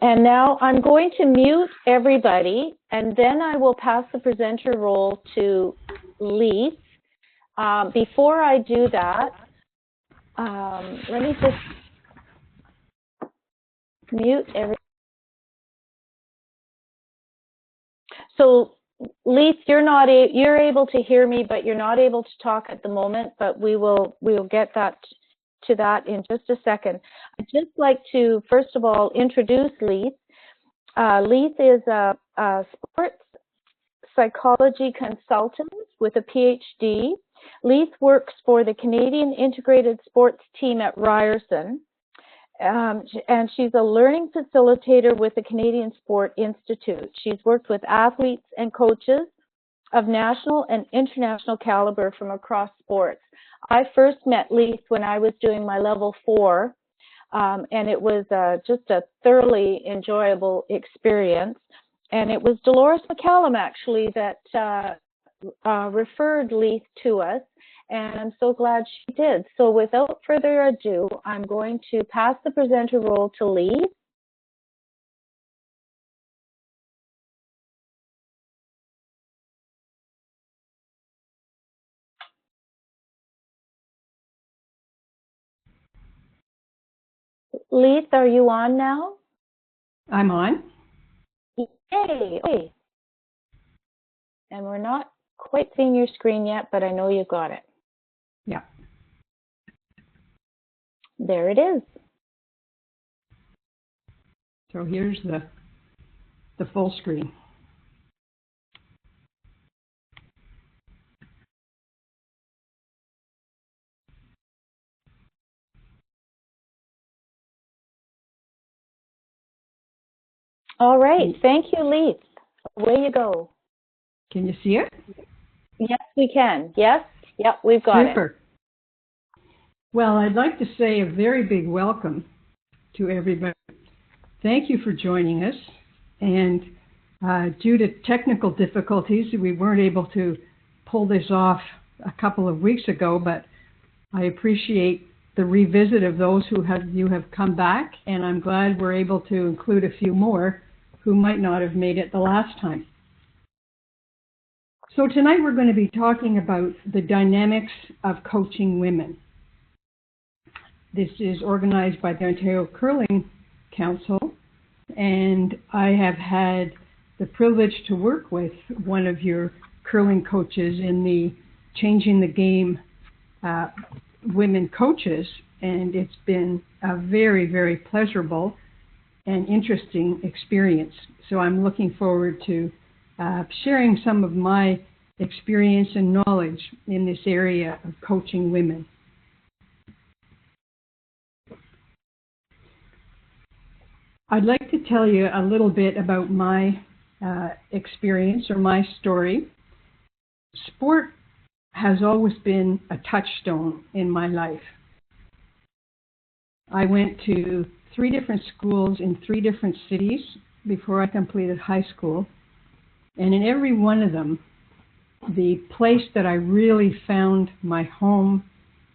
And now I'm going to mute everybody, and then I will pass the presenter role to Leith. Before I do that, let me just mute everybody. So, Leith, you're able to hear me, but you're not able to talk at the moment. But we'll get to that in just a second. I'd just like to first of all introduce Leith. Leith is a sports psychology consultant with a PhD. Leith works for the Canadian Integrated Sports Team at Ryerson. And she's a learning facilitator with the Canadian Sport Institute. She's worked with athletes and coaches of national and international caliber from across sports. I first met Leith when I was doing my level 4, and it was just a thoroughly enjoyable experience. And it was Dolores McCallum, actually, that referred Leith to us. And I'm so glad she did. So without further ado, I'm going to pass the presenter role to Leith. Leith, are you on now? I'm on. Yay! Okay. And we're not quite seeing your screen yet, but I know you've got it. Yeah. There it is. So here's the full screen. All right. Thank you, Leith. Away you go. Can you see it? Yes, we can. Yes? Yep, we've got Super. it. Well, I'd like to say a very big welcome to everybody. Thank you for joining us. And due to technical difficulties, we weren't able to pull this off a couple of weeks ago, but I appreciate the revisit of those who have come back, and I'm glad we're able to include a few more who might not have made it the last time. So tonight we're going to be talking about the dynamics of coaching women. This is organized by the Ontario Curling Council, and I have had the privilege to work with one of your curling coaches in the Changing the Game women coaches, and it's been a very, very pleasurable and interesting experience. So I'm looking forward to sharing some of my experience and knowledge in this area of coaching women. I'd like to tell you a little bit about my experience or my story. Sport has always been a touchstone in my life. I went to 3 different schools in 3 different cities before I completed high school. And in every one of them, the place that I really found my home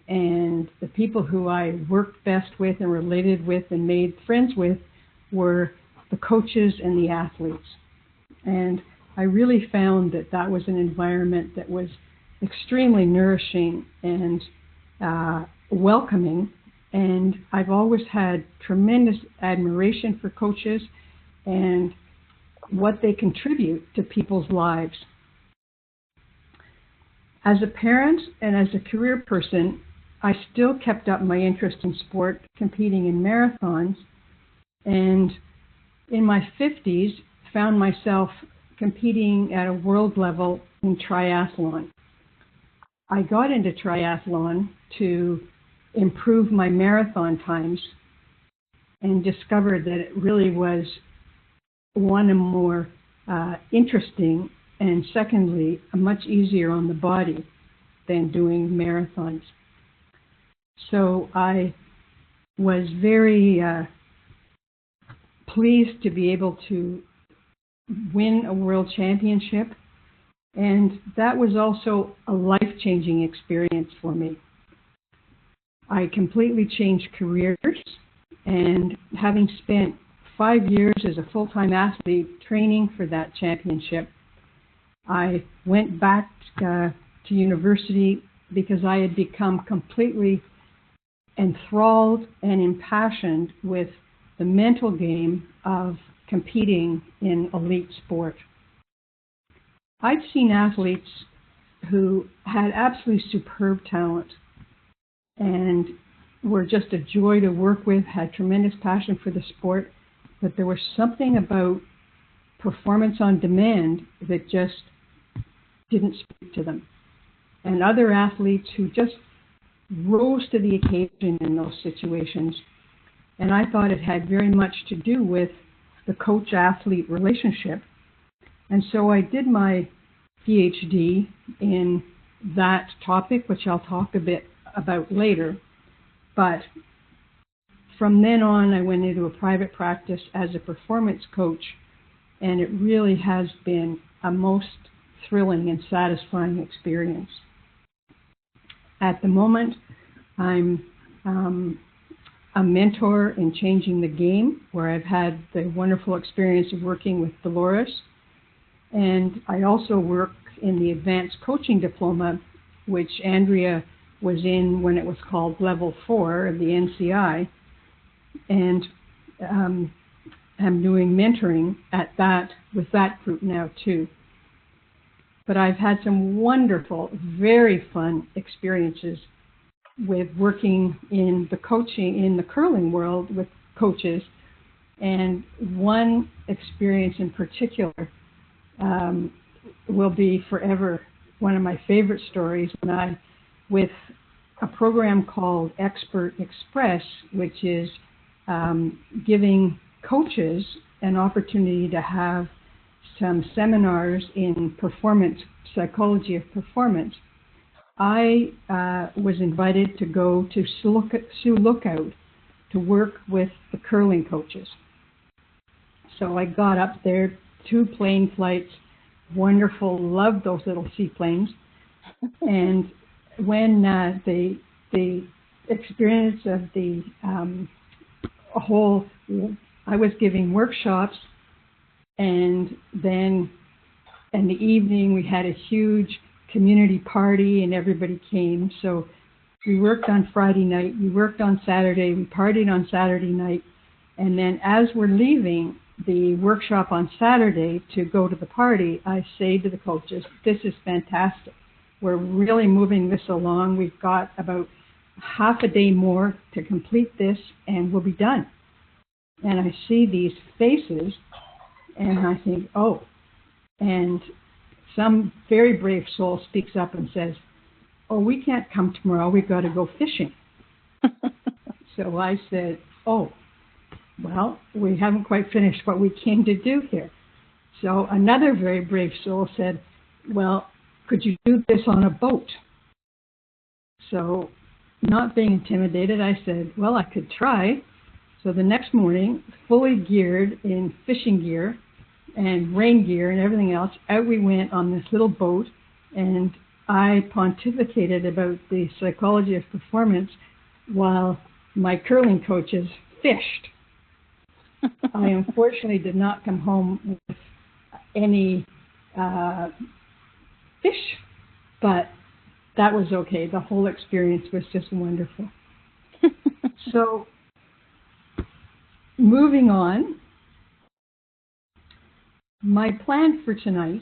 and the people who I worked best with and related with and made friends with were the coaches and the athletes. And I really found that that was an environment that was extremely nourishing and welcoming. And I've always had tremendous admiration for coaches and what they contribute to people's lives. As a parent and as a career person, I still kept up my interest in sport, competing in marathons, and in my 50s found myself competing at a world level in triathlon. I got into triathlon to improve my marathon times and discovered that it really was one, a more interesting, and secondly, much easier on the body than doing marathons. So I was very pleased to be able to win a world championship, and that was also a life-changing experience for me. I completely changed careers, and having spent 5 years as a full-time athlete training for that championship. I went back to university because I had become completely enthralled and impassioned with the mental game of competing in elite sport. I'd seen athletes who had absolutely superb talent and were just a joy to work with, had tremendous passion for the sport, but there was something about performance on demand that just didn't speak to them. And other athletes who just rose to the occasion in those situations. And I thought it had very much to do with the coach-athlete relationship. And so I did my PhD in that topic, which I'll talk a bit about later. But from then on, I went into a private practice as a performance coach, and it really has been a most thrilling and satisfying experience. At the moment, I'm a mentor in Changing the Game, where I've had the wonderful experience of working with Dolores. And I also work in the Advanced Coaching Diploma, which Andrea was in when it was called Level 4 of the NCI. And I'm doing mentoring at that with that group now too. But I've had some wonderful, very fun experiences with working in the coaching, in the curling world with coaches. And one experience in particular will be forever one of my favorite stories when I, with a program called Expert Express, which is giving coaches an opportunity to have some seminars in performance, psychology of performance. I was invited to go to Sioux Lookout to work with the curling coaches. So I got up there, 2 plane flights, wonderful, loved those little seaplanes. And when the experience of the whole, I was giving workshops, and then in the evening we had a huge community party and everybody came. So we worked on Friday night, we worked on Saturday, we partied on Saturday night, and then as we're leaving the workshop on Saturday to go to the party, I say to the coaches, this is fantastic. We're really moving this along. We've got about half a day more to complete this and we'll be done. And I see these faces and I think, oh, and some very brave soul speaks up and says, oh, we can't come tomorrow. We've got to go fishing. So I said, oh, well, we haven't quite finished what we came to do here. So another very brave soul said, well, could you do this on a boat? So not being intimidated, I said, well, I could try. So the next morning, fully geared in fishing gear and rain gear and everything else, out we went on this little boat, and I pontificated about the psychology of performance while my curling coaches fished. I unfortunately did not come home with any fish, but that was okay. The whole experience was just wonderful. So, moving on, my plan for tonight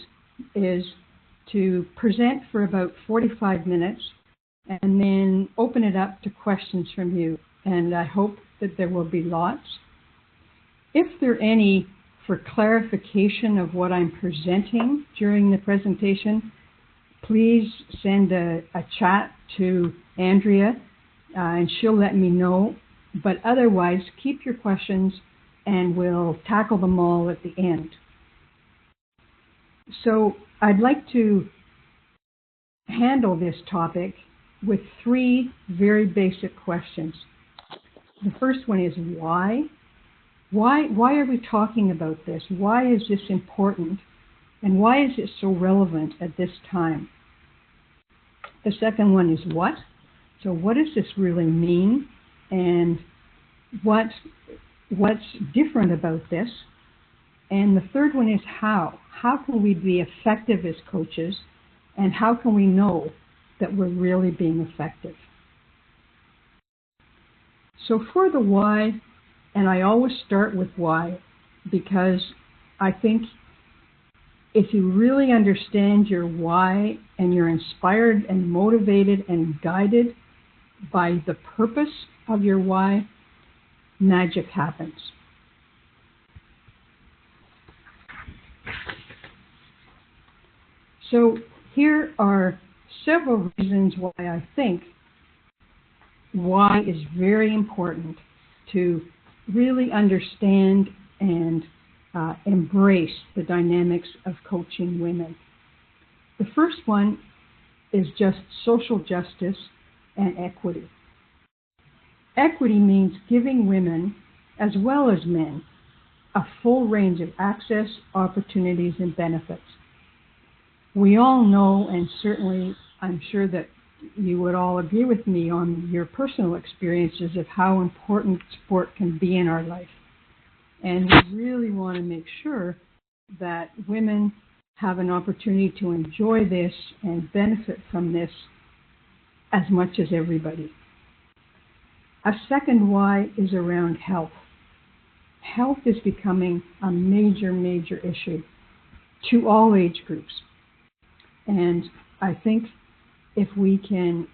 is to present for about 45 minutes and then open it up to questions from you. And I hope that there will be lots. If there are any for clarification of what I'm presenting during the presentation, please send a chat to Andrea and she'll let me know. But otherwise, keep your questions and we'll tackle them all at the end. So I'd like to handle this topic with 3 very basic questions. The first one is why? Why are we talking about this? Why is this important? And why is it so relevant at this time? The second one is what? So what does this really mean? And what what's different about this? And the third one is how. How can we be effective as coaches, and how can we know that we're really being effective? So for the why, and I always start with why, because I think if you really understand your why and you're inspired and motivated and guided by the purpose of your why, magic happens. So here are several reasons why I think why is very important to really understand and embrace the dynamics of coaching women. The first one is just social justice and equity. Equity means giving women, as well as men, a full range of access, opportunities, and benefits. We all know, and certainly I'm sure that you would all agree with me on your personal experiences of how important sport can be in our life. And we really want to make sure that women have an opportunity to enjoy this and benefit from this as much as everybody. A second why is around health. Health is becoming a major, major issue to all age groups. And I think if we can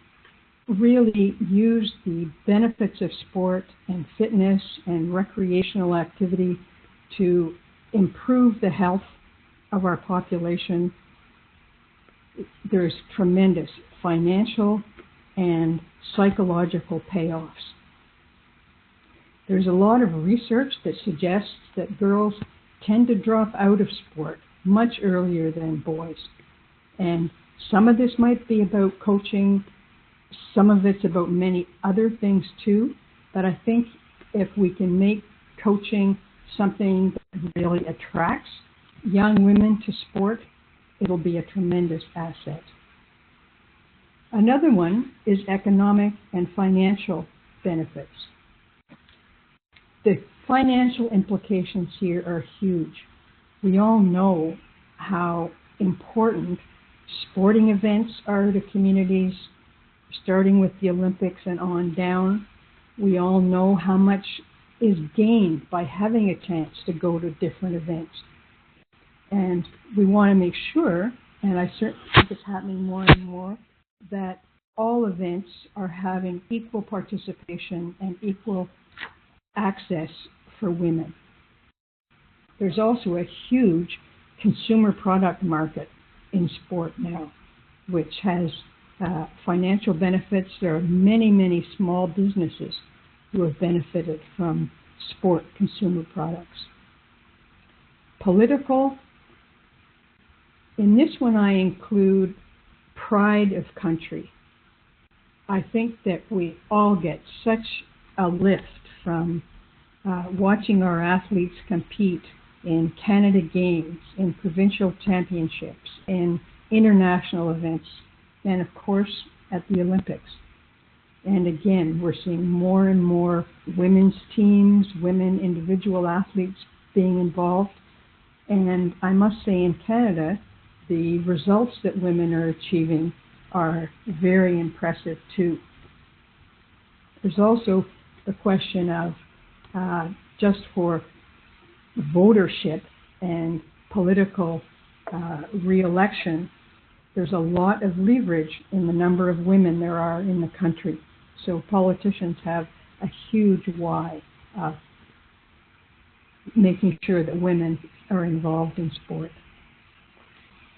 really use the benefits of sport and fitness and recreational activity to improve the health of our population, there's tremendous financial and psychological payoffs. There's a lot of research that suggests that girls tend to drop out of sport much earlier than boys. And some of this might be about coaching, some of it's about many other things too, but I think if we can make coaching something that really attracts young women to sport, it'll be a tremendous asset. Another one is economic and financial benefits. The financial implications here are huge. We all know how important sporting events are to communities, starting with the Olympics and on down. We all know how much is gained by having a chance to go to different events. And we want to make sure, and I certainly think it's happening more and more, that all events are having equal participation and equal access for women. There's also a huge consumer product market in sport now, which has financial benefits. There are many, many small businesses who have benefited from sport consumer products. Political, in this one I include pride of country. I think that we all get such a lift from watching our athletes compete in Canada Games, in provincial championships, in international events, and of course at the Olympics. And again, we're seeing more and more women's teams, women individual athletes being involved. And I must say in Canada, the results that women are achieving are very impressive too. There's also the question of just for votership and political re-election, there's a lot of leverage in the number of women there are in the country. So politicians have a huge why of making sure that women are involved in sport.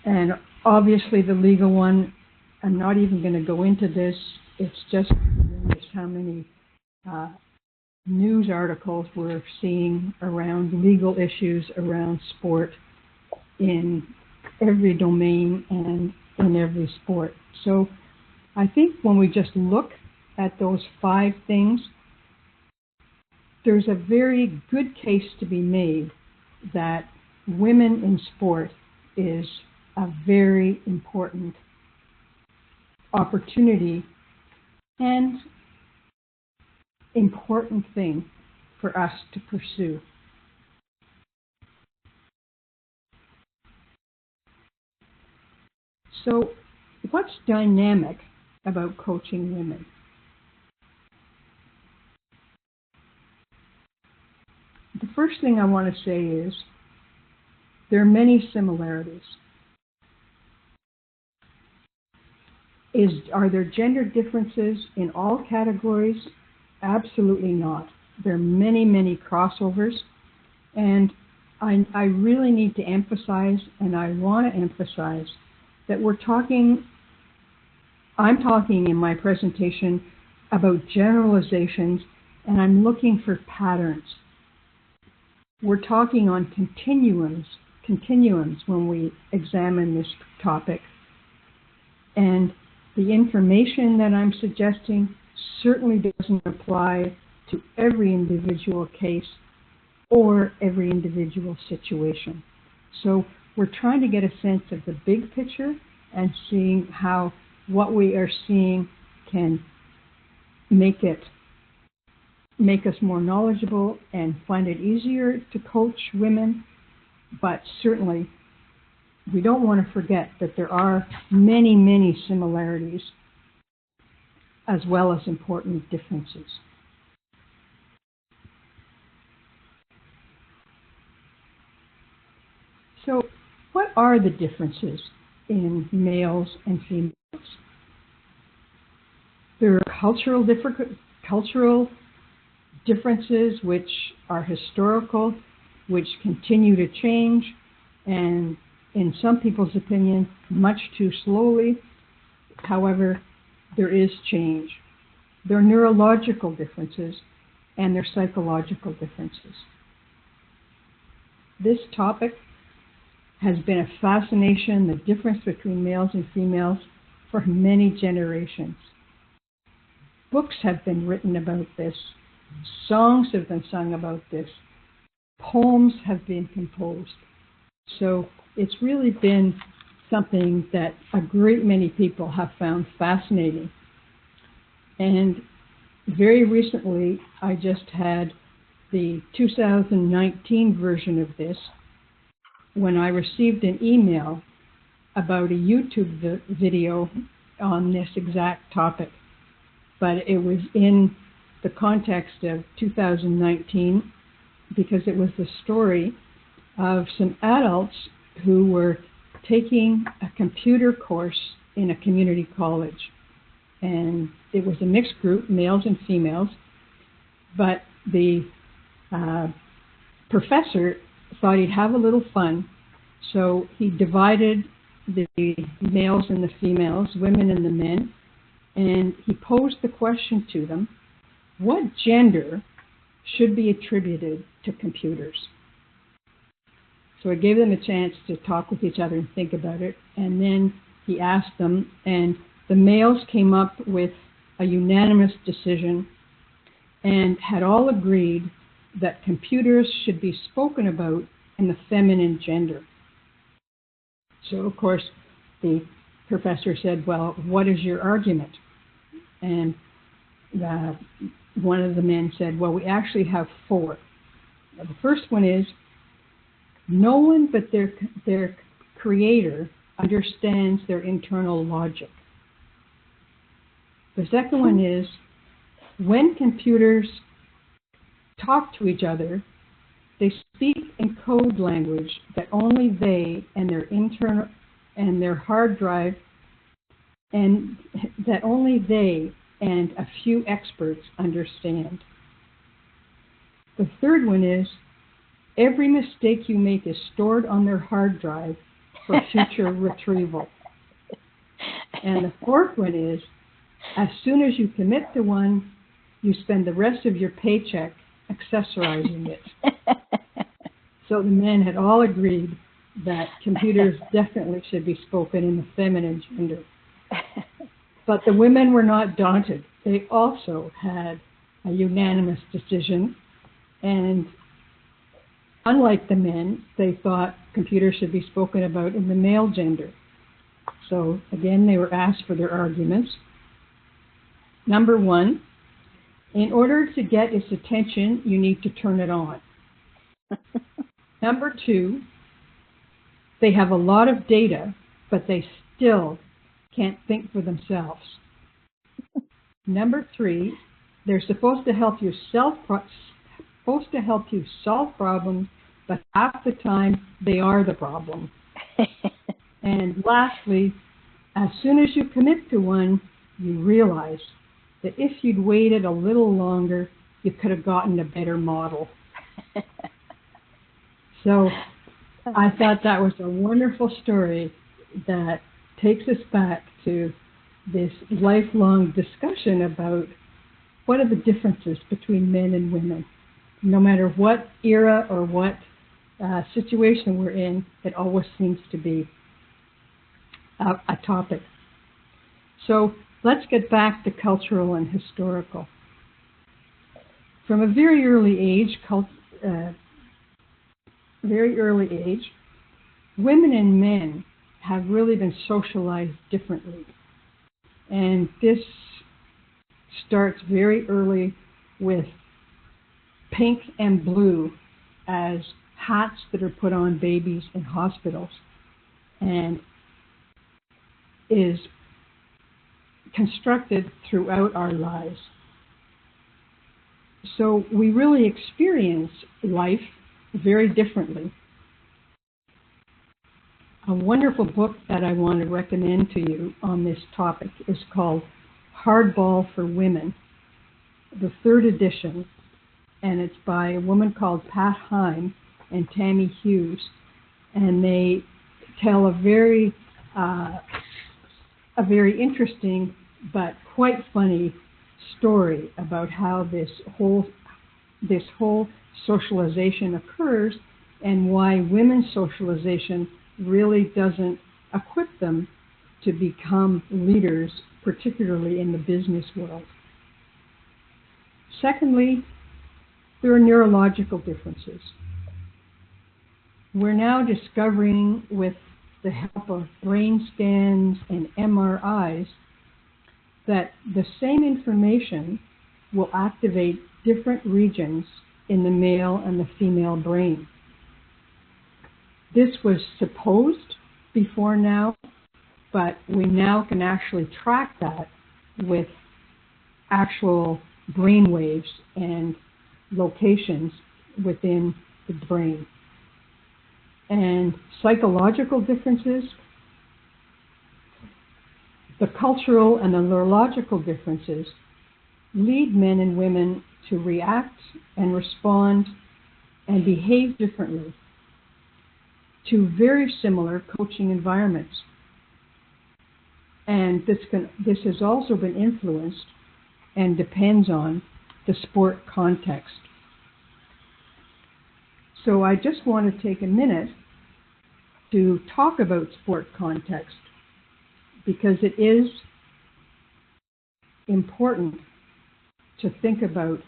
And obviously the legal one, I'm not even going to go into this. It's just how many news articles we're seeing around legal issues around sport in every domain and in every sport. So I think when we just look at those 5 things, there's a very good case to be made that women in sport is a very important opportunity and important thing for us to pursue. So, what's dynamic about coaching women? The first thing I want to say is there are many similarities. Are there gender differences in all categories? Absolutely not. There are many, many crossovers, and I really need to emphasize, and I want to emphasize, that I'm talking in my presentation about generalizations, and I'm looking for patterns. We're talking on continuums when we examine this topic, and the information that I'm suggesting certainly doesn't apply to every individual case or every individual situation. So we're trying to get a sense of the big picture and seeing how what we are seeing can make us more knowledgeable and find it easier to coach women, but certainly we don't want to forget that there are many, many similarities as well as important differences. So, what are the differences in males and females? There are cultural differences which are historical, which continue to change, and in some people's opinion, much too slowly. However, there is change. There are neurological differences and there are psychological differences. This topic has been a fascination, the difference between males and females, for many generations. Books have been written about this. Songs have been sung about this. Poems have been composed. So it's really been something that a great many people have found fascinating. And very recently, I just had the 2019 version of this when I received an email about a YouTube video on this exact topic. But it was in the context of 2019 because it was the story of some adults who were taking a computer course in a community college. And it was a mixed group, males and females, but the professor thought he'd have a little fun, so he divided the males and the females, women and the men, and he posed the question to them, what gender should be attributed to computers? So it gave them a chance to talk with each other and think about it, and then he asked them, and the males came up with a unanimous decision and had all agreed that computers should be spoken about in the feminine gender. So, of course, the professor said, well, what is your argument? And one of the men said, well, we actually have four. Now, the first one is, no one but their creator understands their internal logic. The second one is, when computers talk to each other, they speak in code language that only they and their internal and their hard drive, and that only they and a few experts understand. The third one is, every mistake you make is stored on their hard drive for future retrieval. And the fourth one is, as soon as you commit to one, you spend the rest of your paycheck accessorizing it. So the men had all agreed that computers definitely should be spoken in the feminine gender. But the women were not daunted. They also had a unanimous decision, and unlike the men, they thought computers should be spoken about in the male gender. So again, they were asked for their arguments. Number one, In order to get its attention, you need to turn it on. Number 2, they have a lot of data, but they still can't think for themselves. Number 3, they're supposed to help you solve problems, but half the time they are the problem. And lastly, as soon as you commit to one, you realize that if you'd waited a little longer, you could have gotten a better model. So I thought that was a wonderful story that takes us back to this lifelong discussion about what are the differences between men and women. No matter what era or what situation we're in, it always seems to be a topic. So let's get back to cultural and historical. From a very early age, women and men have really been socialized differently. And this starts very early with pink and blue as hats that are put on babies in hospitals, and is constructed throughout our lives. So we really experience life very differently. A wonderful book that I want to recommend to you on this topic is called Hardball for Women, the 3rd edition, and it's by a woman called Pat Heim and Tammy Hughes, and they tell a very interesting but quite funny story about how this whole socialization occurs and why women's socialization really doesn't equip them to become leaders, particularly in the business world. Secondly, there are neurological differences. We're now discovering, with the help of brain scans and MRIs, that the same information will activate different regions in the male and the female brain. This was supposed before now, but we now can actually track that with actual brain waves and locations within the brain. And psychological differences, the cultural and the neurological differences lead men and women to react and respond and behave differently to very similar coaching environments. And this has also been influenced and depends on the sport context. So I just want to take a minute to talk about sport context, because it is important to think about.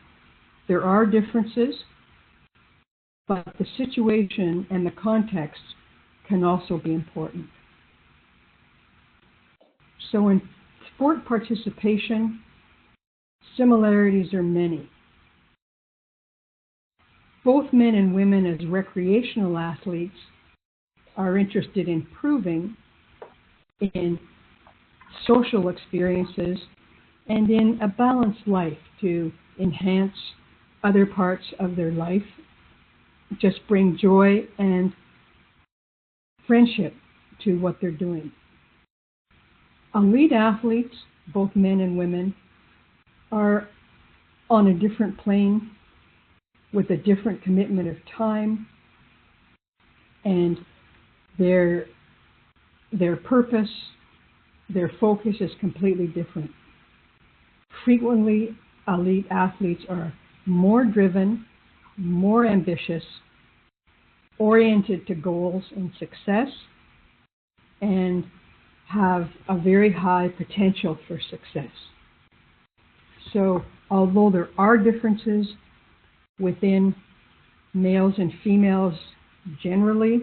There are differences, but the situation and the context can also be important. So in sport participation, similarities are many. Both men and women as recreational athletes are interested in improving in social experiences and in a balanced life to enhance other parts of their life, just bring joy and friendship to what they're doing. Elite athletes, both men and women, are on a different plane with a different commitment of time, and their purpose, their focus is completely different. Frequently, elite athletes are more driven, more ambitious, oriented to goals and success, and have a very high potential for success. So, although there are differences within males and females generally,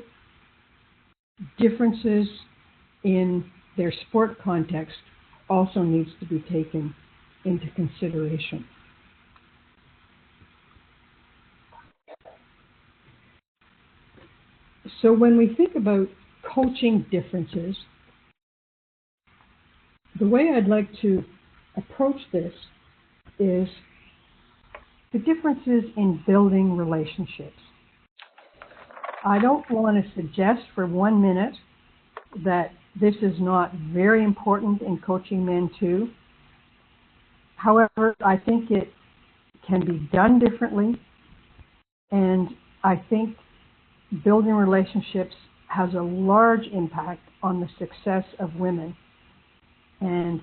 differences in their sport context also needs to be taken into consideration. So when we think about coaching differences, the way I'd like to approach this is the differences in building relationships. I don't want to suggest for 1 minute that this is not very important in coaching men too. However, I think it can be done differently, and I think building relationships has a large impact on the success of women. And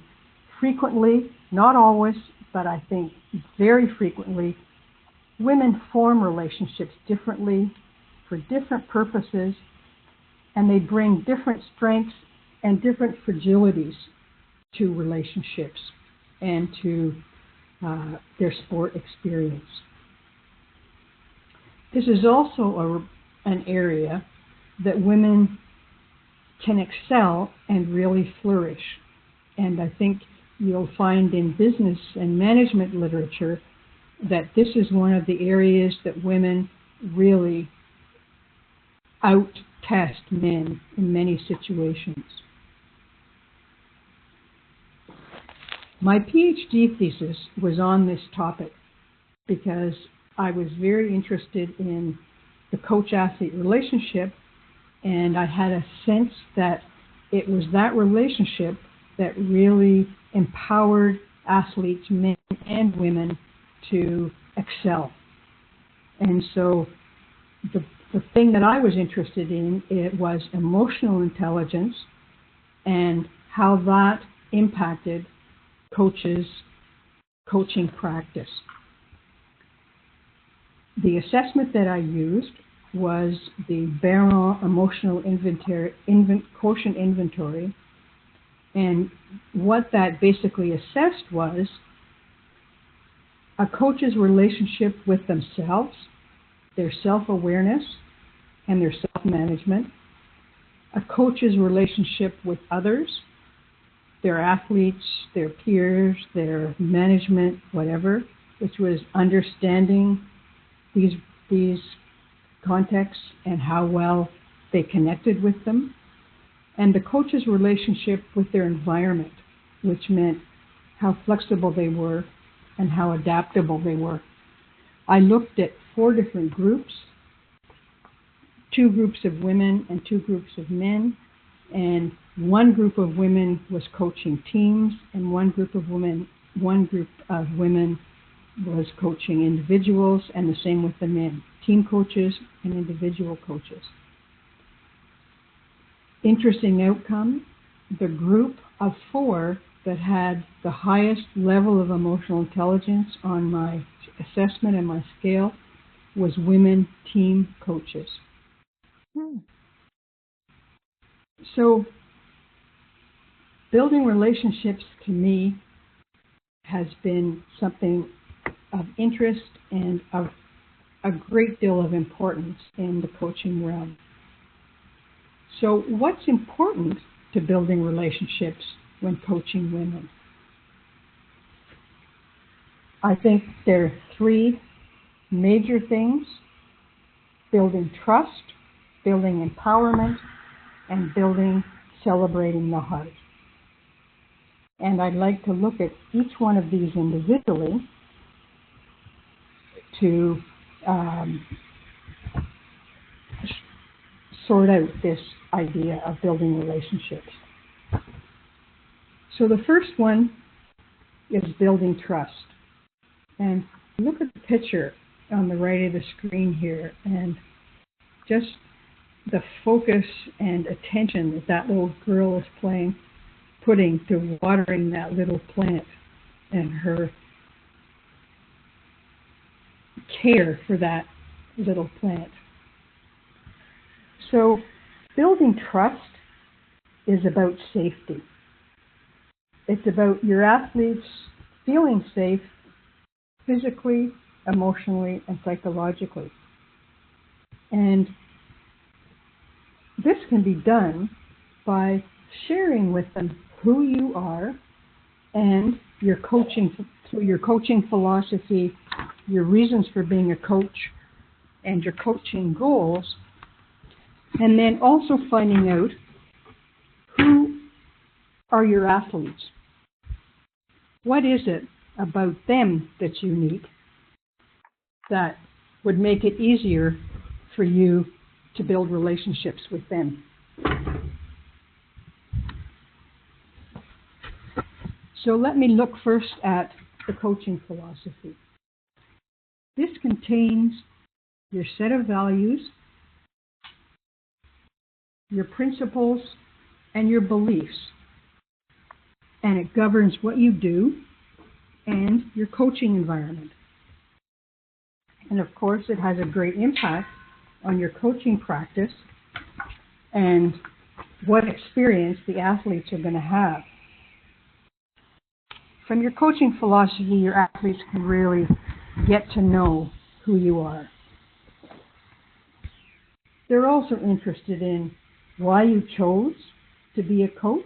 frequently, not always, but I think very frequently, women form relationships differently for different purposes, and they bring different strengths and different fragilities to relationships and to their sport experience. This is also an area that women can excel and really flourish. And I think you'll find in business and management literature that this is one of the areas that women really out-test men in many situations. My PhD thesis was on this topic because I was very interested in the coach-athlete relationship, and I had a sense that it was that relationship that really empowered athletes, men and women, to excel. And so the thing that I was interested in, it was emotional intelligence and how that impacted coaches' coaching practice. The assessment that I used was the Barron Emotional Quotient Inventory, and what that basically assessed was a coach's relationship with themselves, their self-awareness, and their self-management, a coach's relationship with others, their athletes, their peers, their management, whatever, which was understanding these contexts and how well they connected with them, and the coach's relationship with their environment, which meant how flexible they were and how adaptable they were. I looked at 4 different groups, 2 groups of women and 2 groups of men, and one group of women was coaching teams, and one group of women was coaching individuals, and the same with the men, team coaches and individual coaches. Interesting outcome, the group of 4 that had the highest level of emotional intelligence on my assessment and my scale was women team coaches. So building relationships to me has been something of interest and of a great deal of importance in the coaching realm. So what's important to building relationships when coaching women? I think there are 3 major things: building trust, building empowerment, and building celebrating the heart. And I'd like to look at each one of these individually to sort out this idea of building relationships. So the first one is building trust. And look at the picture on the right of the screen here, and just the focus and attention that that little girl is putting to watering that little plant, and her care for that little plant. So building trust is about safety. It's about your athletes feeling safe physically, emotionally, and psychologically. And this can be done by sharing with them who you are and your coaching philosophy, your reasons for being a coach, and your coaching goals, And then also finding out who are your athletes. What is it about them that's unique that would make it easier for you to build relationships with them? So let me look first at the coaching philosophy. This contains your set of values, your principles, and your beliefs. And it governs what you do and your coaching environment. And of course, it has a great impact on your coaching practice and what experience the athletes are going to have. From your coaching philosophy, your athletes can really get to know who you are. They're also interested in why you chose to be a coach.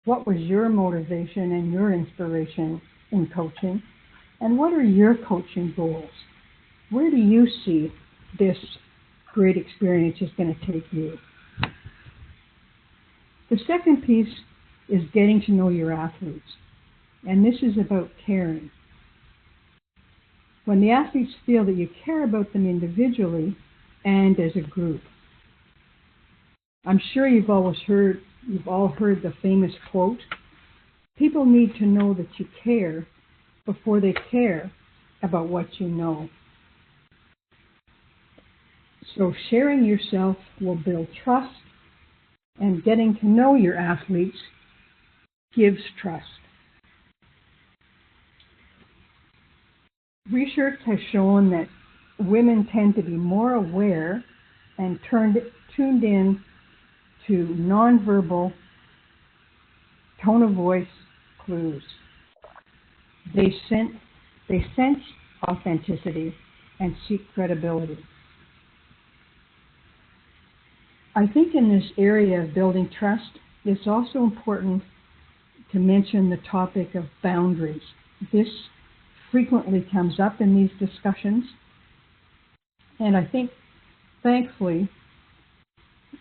What was your motivation and your inspiration in coaching? And what are your coaching goals? Where do you see this great experience is going to take you? The second piece is getting to know your athletes. And this is about caring. When the athletes feel that you care about them individually and as a group. I'm sure you've all heard the famous quote, people need to know that you care before they care about what you know. So sharing yourself will build trust, and getting to know your athletes gives trust. Research has shown that women tend to be more aware and tuned in to nonverbal tone of voice clues. They sense authenticity and seek credibility. I think in this area of building trust, it's also important to mention the topic of boundaries. This frequently comes up in these discussions, and I think, thankfully,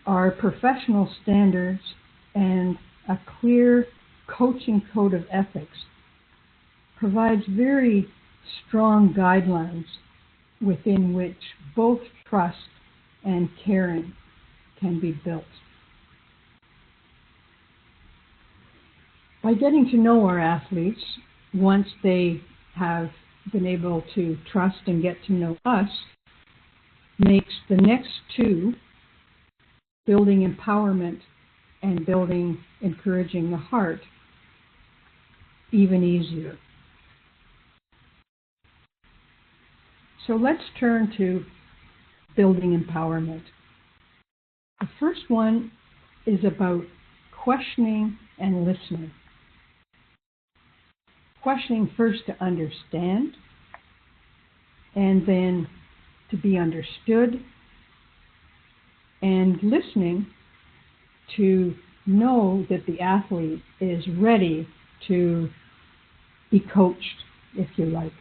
our professional standards and a clear coaching code of ethics provides very strong guidelines within which both trust and caring can be built. By getting to know our athletes, once they have been able to trust and get to know us, makes the next two, building empowerment and building encouraging the heart, even easier. So let's turn to building empowerment. The first one is about questioning and listening. Questioning first to understand, and then to be understood, and listening to know that the athlete is ready to be coached, if you like.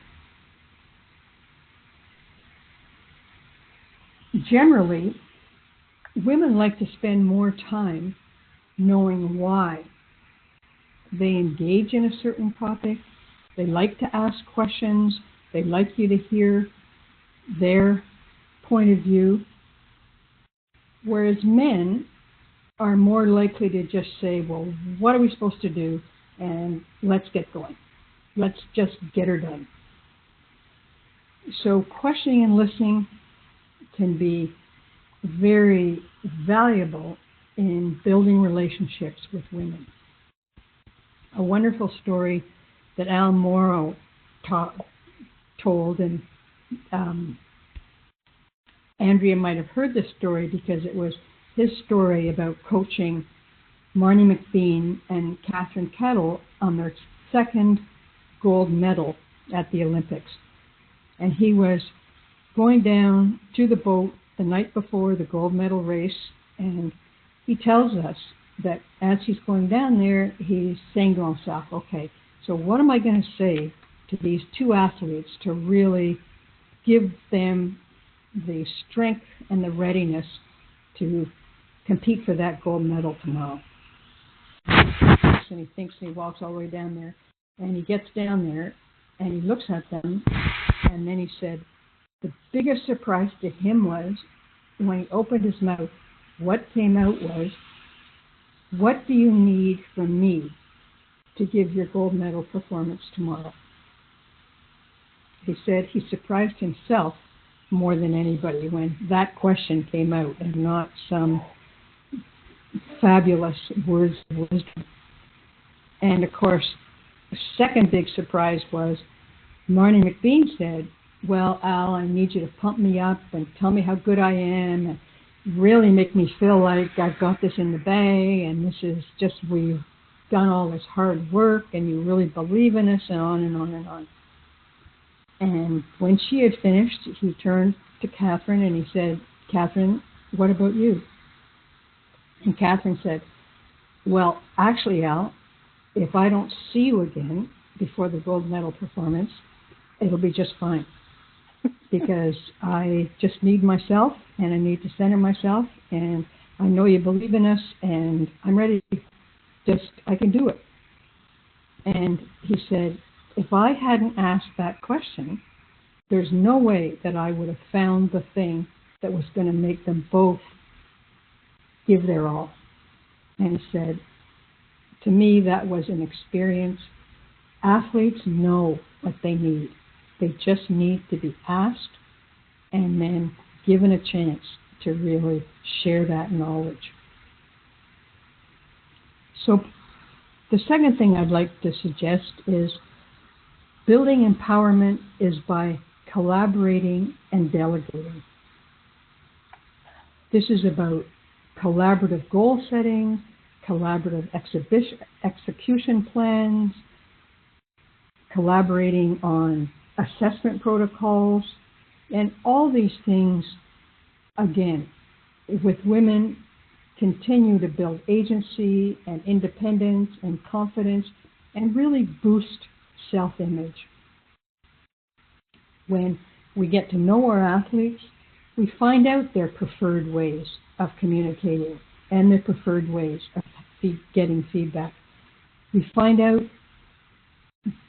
Generally, women like to spend more time knowing why they engage in a certain topic. They like to ask questions. They like you to hear their point of view. Whereas men are more likely to just say, well, what are we supposed to do? And let's get going. Let's just get her done. So questioning and listening can be very valuable in building relationships with women. A wonderful story that Al Morrow told, and Andrea might have heard this story because it was his story about coaching Marnie McBean and Catherine Kettle on their second gold medal at the Olympics. And he was going down to the boat the night before the gold medal race, and he tells us that as he's going down there, he's saying to himself, okay, so what am I going to say to these two athletes to really give them the strength and the readiness to compete for that gold medal tomorrow. And he thinks, and he walks all the way down there, and he gets down there, and he looks at them, and then he said the biggest surprise to him was when he opened his mouth, what came out was, "What do you need from me to give your gold medal performance tomorrow?" He said he surprised himself more than anybody when that question came out and not some fabulous words of wisdom. And of course, the second big surprise was Marnie McBean said, "Well, Al, I need you to pump me up and tell me how good I am and really make me feel like I've got this in the bag and this is just, we've done all this hard work and you really believe in us," and on and on and on. And when she had finished, he turned to Catherine and he said, "Catherine, what about you?" And Catherine said, "Well, actually, Al, if I don't see you again before the gold medal performance, it'll be just fine. Because I just need myself, and I need to center myself, and I know you believe in us, and I'm ready. I can do it." And he said, if I hadn't asked that question, there's no way that I would have found the thing that was going to make them both give their all. And he said, to me, that was an experience. Athletes know what they need. They just need to be asked and then given a chance to really share that knowledge. So the second thing I'd like to suggest is building empowerment is by collaborating and delegating. This is about collaborative goal setting, collaborative execution plans, collaborating on assessment protocols, and all these things, again, with women, continue to build agency and independence and confidence and really boost self-image. When we get to know our athletes, we find out their preferred ways of communicating and their preferred ways of getting feedback. We find out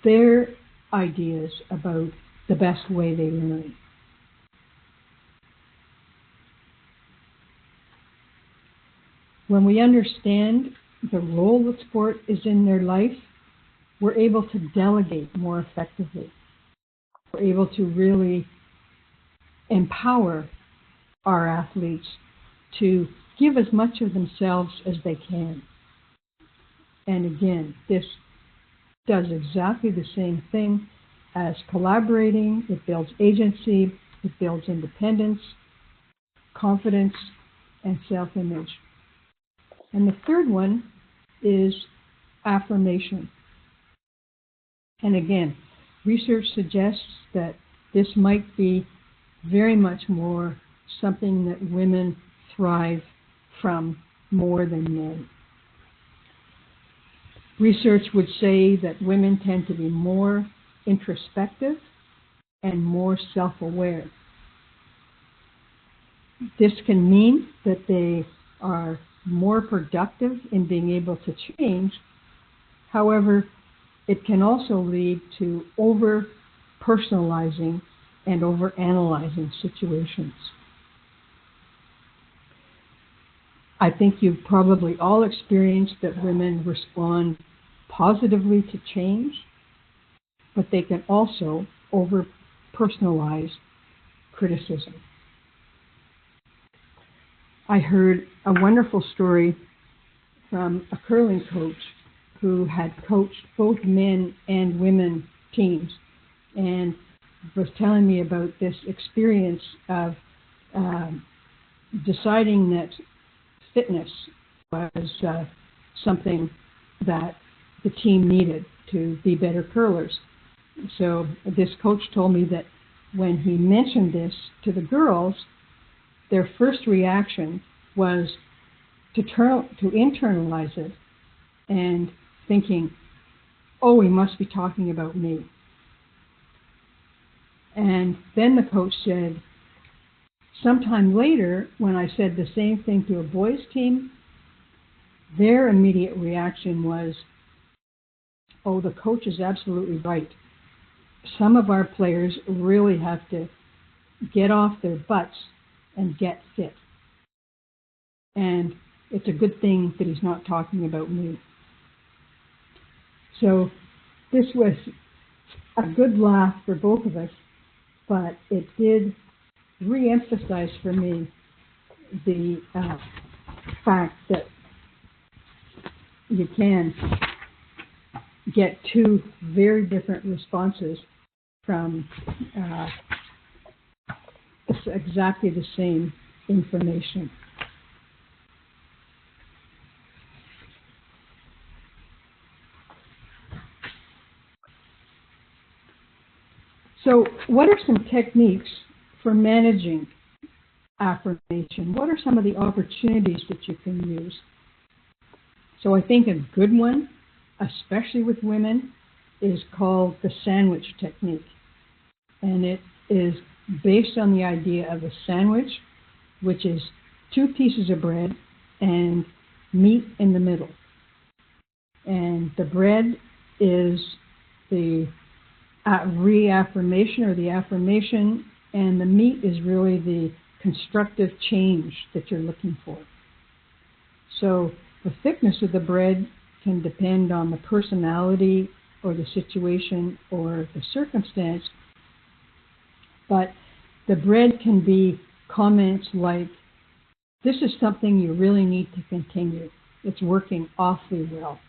their ideas about the best way they learn. When we understand the role that sport is in their life, we're able to delegate more effectively. We're able to really empower our athletes to give as much of themselves as they can. And again, this does exactly the same thing as collaborating. It builds agency, it builds independence, confidence, and self-image. And the third one is affirmation. And again, research suggests that this might be very much more something that women thrive from more than men. Research would say that women tend to be more introspective and more self-aware. This can mean that they are more productive in being able to change. However, it can also lead to over-personalizing and over-analyzing situations. I think you've probably all experienced that women respond positively to change, but they can also over-personalize criticism. I heard a wonderful story from a curling coach who had coached both men and women teams and was telling me about this experience of deciding that fitness was something that the team needed to be better curlers. So this coach told me that when he mentioned this to the girls, their first reaction was to internalize it and thinking, oh, he must be talking about me. And then the coach said, sometime later, when I said the same thing to a boys' team, their immediate reaction was, oh, the coach is absolutely right. Some of our players really have to get off their butts and get fit. And it's a good thing that he's not talking about me. So this was a good laugh for both of us, but it did re-emphasize for me the fact that you can get two very different responses from exactly the same information. So what are some techniques for managing affirmation? What are some of the opportunities that you can use? So I think a good one, especially with women, is called the sandwich technique. And it is based on the idea of a sandwich, which is 2 pieces of bread and meat in the middle. And the bread is the reaffirmation or the affirmation, and the meat is really the constructive change that you're looking for. So the thickness of the bread can depend on the personality or the situation or the circumstance, but the bread can be comments like, this is something you really need to continue. It's working awfully well.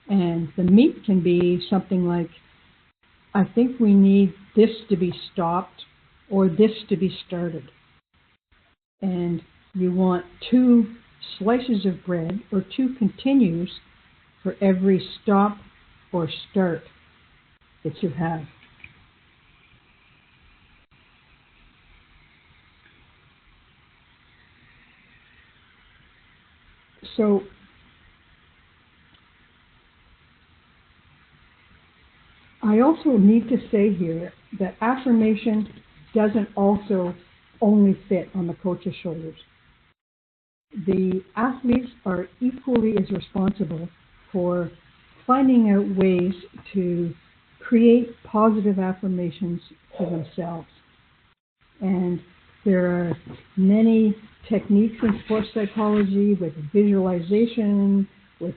And the meat can be something like, I think we need this to be stopped or this to be started. And you want 2 slices of bread or 2 continues for every stop or start that you have. So I also need to say here that affirmation doesn't also only fit on the coach's shoulders. The athletes are equally as responsible for finding out ways to create positive affirmations for themselves. And there are many techniques in sports psychology with visualization, with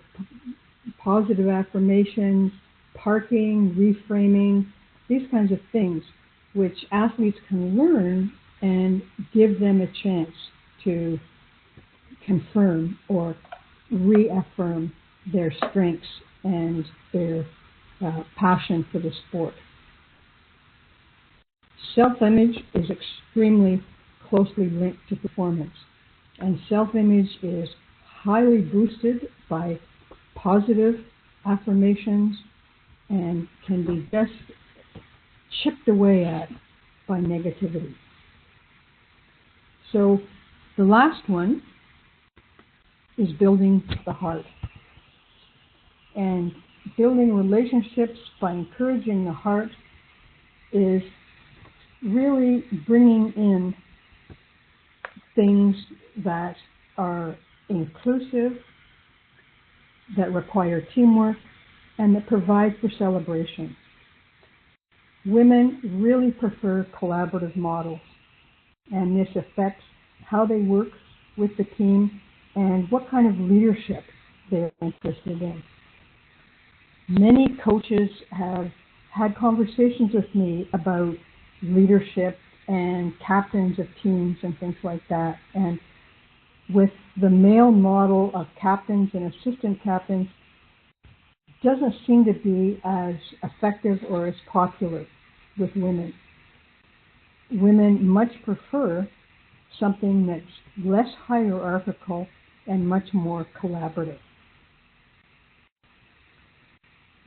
positive affirmations, parking, reframing, these kinds of things, which athletes can learn and give them a chance to confirm or reaffirm their strengths and their passion for the sport. Self-image is extremely closely linked to performance, and self-image is highly boosted by positive affirmations and can be just chipped away at by negativity. So the last one is building the heart. And building relationships by encouraging the heart is really bringing in things that are inclusive, that require teamwork, and that provide for celebration. Women really prefer collaborative models, and this affects how they work with the team and what kind of leadership they're interested in. Many coaches have had conversations with me about leadership and captains of teams and things like that. And with the male model of captains and assistant captains, doesn't seem to be as effective or as popular with women. Women much prefer something that's less hierarchical and much more collaborative.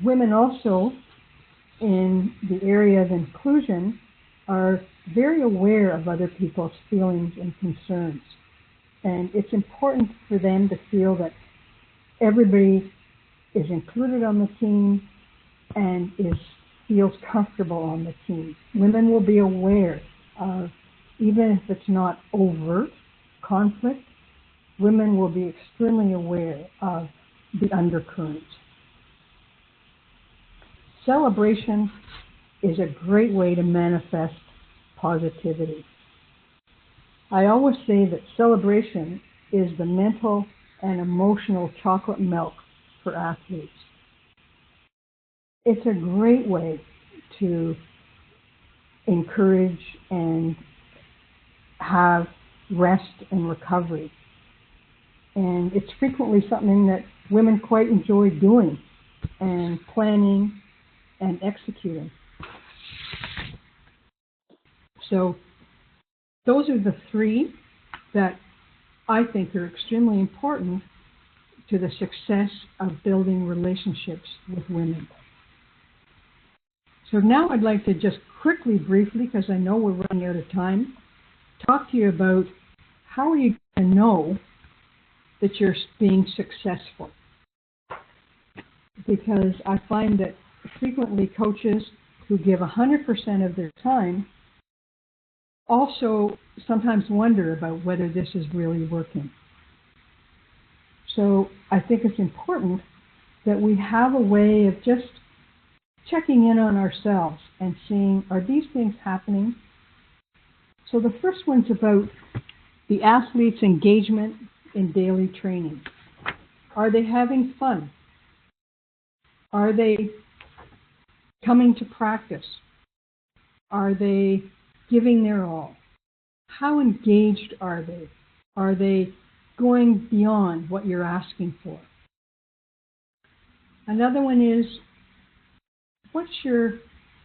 Women also, in the area of inclusion, are very aware of other people's feelings and concerns. And it's important for them to feel that everybody is included on the team and feels comfortable on the team. Women will be aware of even if it's not overt conflict, women will be extremely aware of the undercurrent. Celebration is a great way to manifest positivity. I always say that celebration is the mental and emotional chocolate milk for athletes. It's a great way to encourage and have rest and recovery. And it's frequently something that women quite enjoy doing and planning and executing. So those are the three that I think are extremely important to the success of building relationships with women. So now I'd like to just quickly, briefly, because I know we're running out of time, talk to you about how are you going to know that you're being successful. Because I find that frequently coaches who give 100% of their time also sometimes wonder about whether this is really working. So I think it's important that we have a way of just checking in on ourselves and seeing, are these things happening? So the first one's about the athlete's engagement in daily training. Are they having fun? Are they coming to practice? Are they giving their all? How engaged are they? Are they going beyond what you're asking for? Another one is, what's your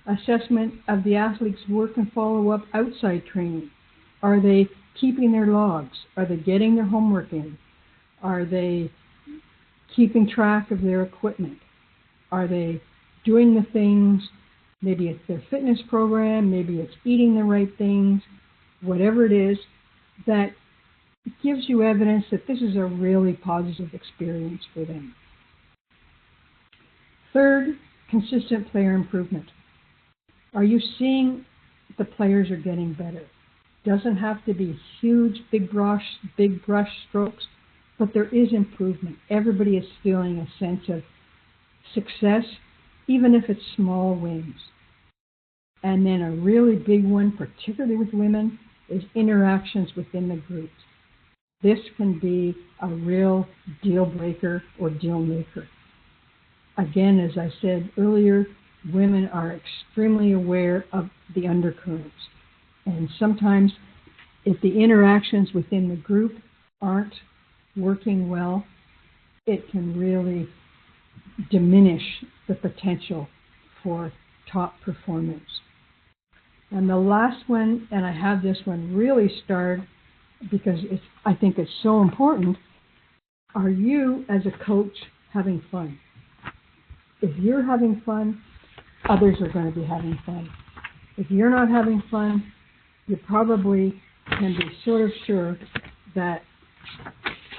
assessment of the athlete's work and follow-up outside training? Are they keeping their logs? Are they getting their homework in? Are they keeping track of their equipment? Are they doing the things, maybe it's their fitness program, maybe it's eating the right things, whatever it is, that gives you evidence that this is a really positive experience for them. Third, consistent player improvement. Are you seeing the players are getting better? Doesn't have to be huge, big brush strokes, but there is improvement. Everybody is feeling a sense of success, even if it's small wins. And then a really big one, particularly with women, is interactions within the group. This can be a real deal breaker or deal maker. Again, as I said earlier, women are extremely aware of the undercurrents. And sometimes if the interactions within the group aren't working well, it can really diminish the potential for top performance. And the last one, and I have this one really starred because I think it's so important, are you as a coach having fun? If you're having fun, others are going to be having fun. If you're not having fun, you probably can be sort of sure that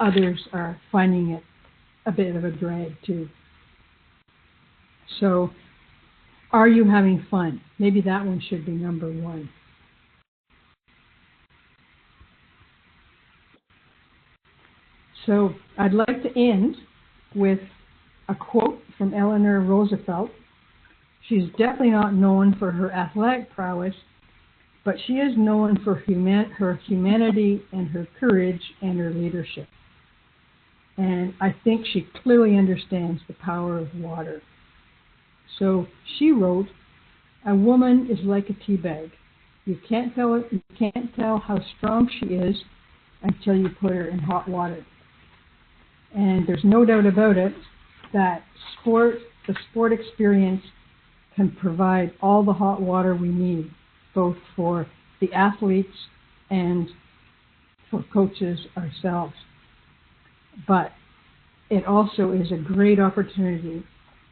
others are finding it a bit of a drag too. So, are you having fun? Maybe that one should be number one. So, I'd like to end with a quote from Eleanor Roosevelt. She's definitely not known for her athletic prowess, but she is known for her humanity and her courage and her leadership. And I think she clearly understands the power of water. So she wrote, "A woman is like a tea bag. You can't tell how strong she is until you put her in hot water." And there's no doubt about it that the sport experience can provide all the hot water we need, both for the athletes and for coaches ourselves. But it also is a great opportunity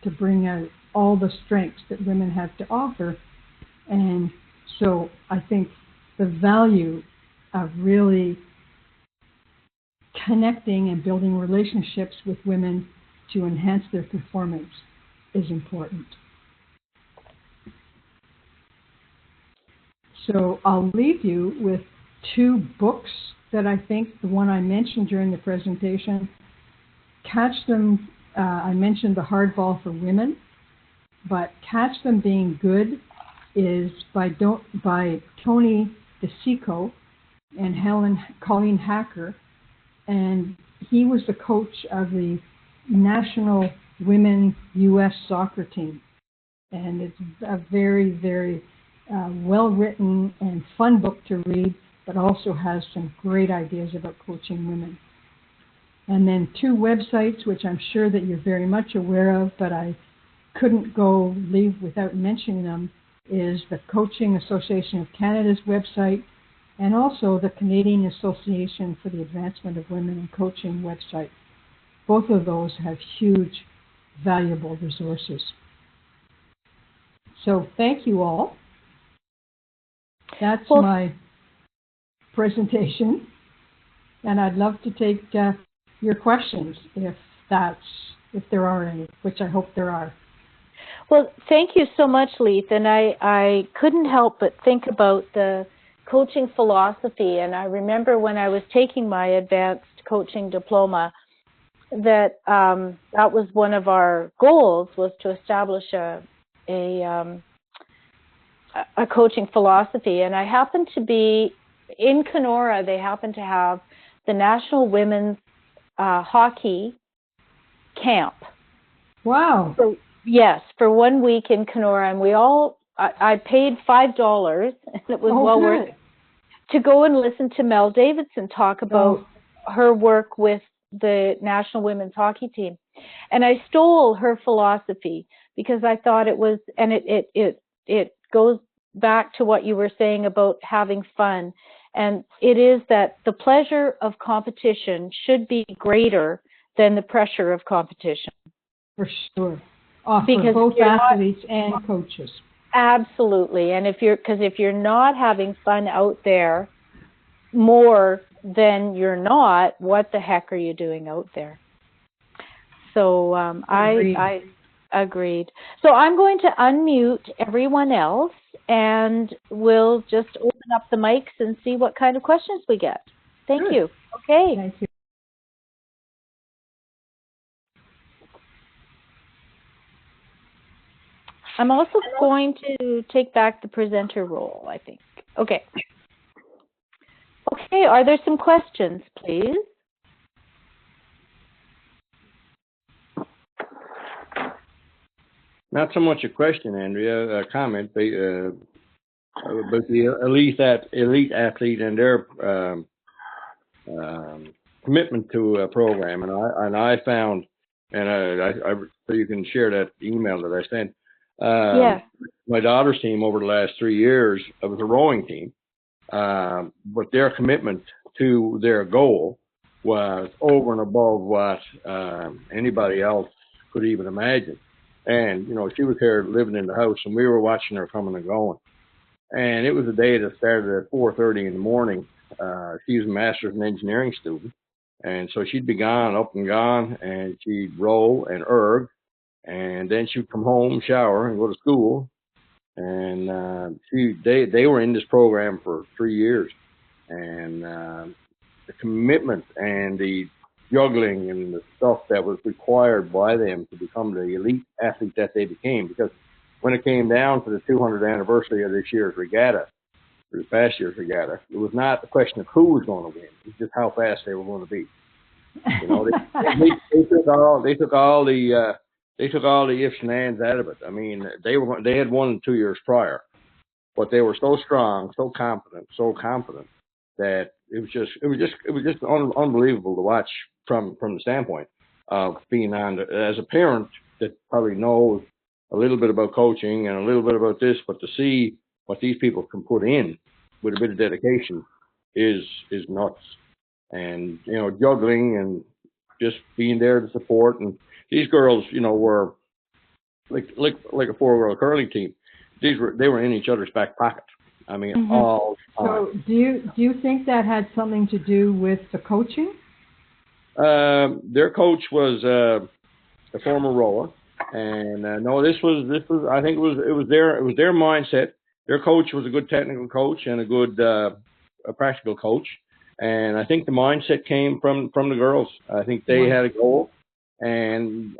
to bring out all the strengths that women have to offer. And so I think the value of really connecting and building relationships with women to enhance their performance is important. So I'll leave you with two books that I think, the one I mentioned during the presentation, Catch Them, I mentioned The Hardball for Women, but Catch Them Being Good is by Tony DeSico and Colleen Hacker, and he was the coach of the national women U.S. soccer team. And it's a very, very well-written and fun book to read, but also has some great ideas about coaching women. And then two websites, which I'm sure that you're very much aware of, but I couldn't leave without mentioning them, is the Coaching Association of Canada's website and also the Canadian Association for the Advancement of Women in Coaching website. Both of those have huge, valuable resources. So thank you all. That's my presentation, and I'd love to take your questions if there are any, which I hope there are. Well, thank you so much, Leith. And I couldn't help but think about the coaching philosophy. And I remember when I was taking my advanced coaching diploma that that was one of our goals, was to establish a coaching philosophy. And I happened to be in Kenora. They happened to have the National Women's Hockey Camp. Wow. So, yes, for 1 week in Kenora, and I paid $5, and it was well worth it, to go and listen to Mel Davidson talk about her work with the National Women's Hockey Team. And I stole her philosophy because I thought it was, and it goes back to what you were saying about having fun. And it is that the pleasure of competition should be greater than the pressure of competition. For sure. For both athletes and coaches. Absolutely. And if you're not having fun out there more than you're not, what the heck are you doing out there? So I agreed. So I'm going to unmute everyone else, and we'll just open up the mics and see what kind of questions we get. Thank you. Okay. Thank you. I'm also going to take back the presenter role, I think. Okay. Okay, are there some questions, please? Not so much a question, Andrea, a comment, but the elite athlete and their commitment to a program, and I found, and I so you can share that email that I sent. Yes. My daughter's team over the last 3 years, it was a rowing team, but their commitment to their goal was over and above what anybody else could even imagine. And, you know, she was here living in the house, and we were watching her coming and going. And it was a day that started at 4:30 in the morning. She was a master's in engineering student, and so she'd be gone, up and gone, and she'd row and erg, and then she'd come home, shower, and go to school. And they were in this program for 3 years, and the commitment and the juggling and the stuff that was required by them to become the elite athlete that they became. Because when it came down to the 200th anniversary of this year's regatta, or the past year's regatta, it was not a question of who was going to win; it was just how fast they were going to be. You know, they took all the ifs and ands out of it. I mean, they had won 2 years prior, but they were so strong, so confident that it was just unbelievable to watch from the standpoint of being on as a parent that probably knows a little bit about coaching and a little bit about this, but to see what these people can put in with a bit of dedication is nuts. And, you know, juggling and just being there to support. And these girls, you know, were like a 4-girl curling team. They were in each other's back pocket. I mean, all the time. So do you think that had something to do with the coaching? Their coach was a former rower, and no, this was I think it was their mindset. Their coach was a good technical coach and a good a practical coach. And I think the mindset came from the girls. I think they had a goal, and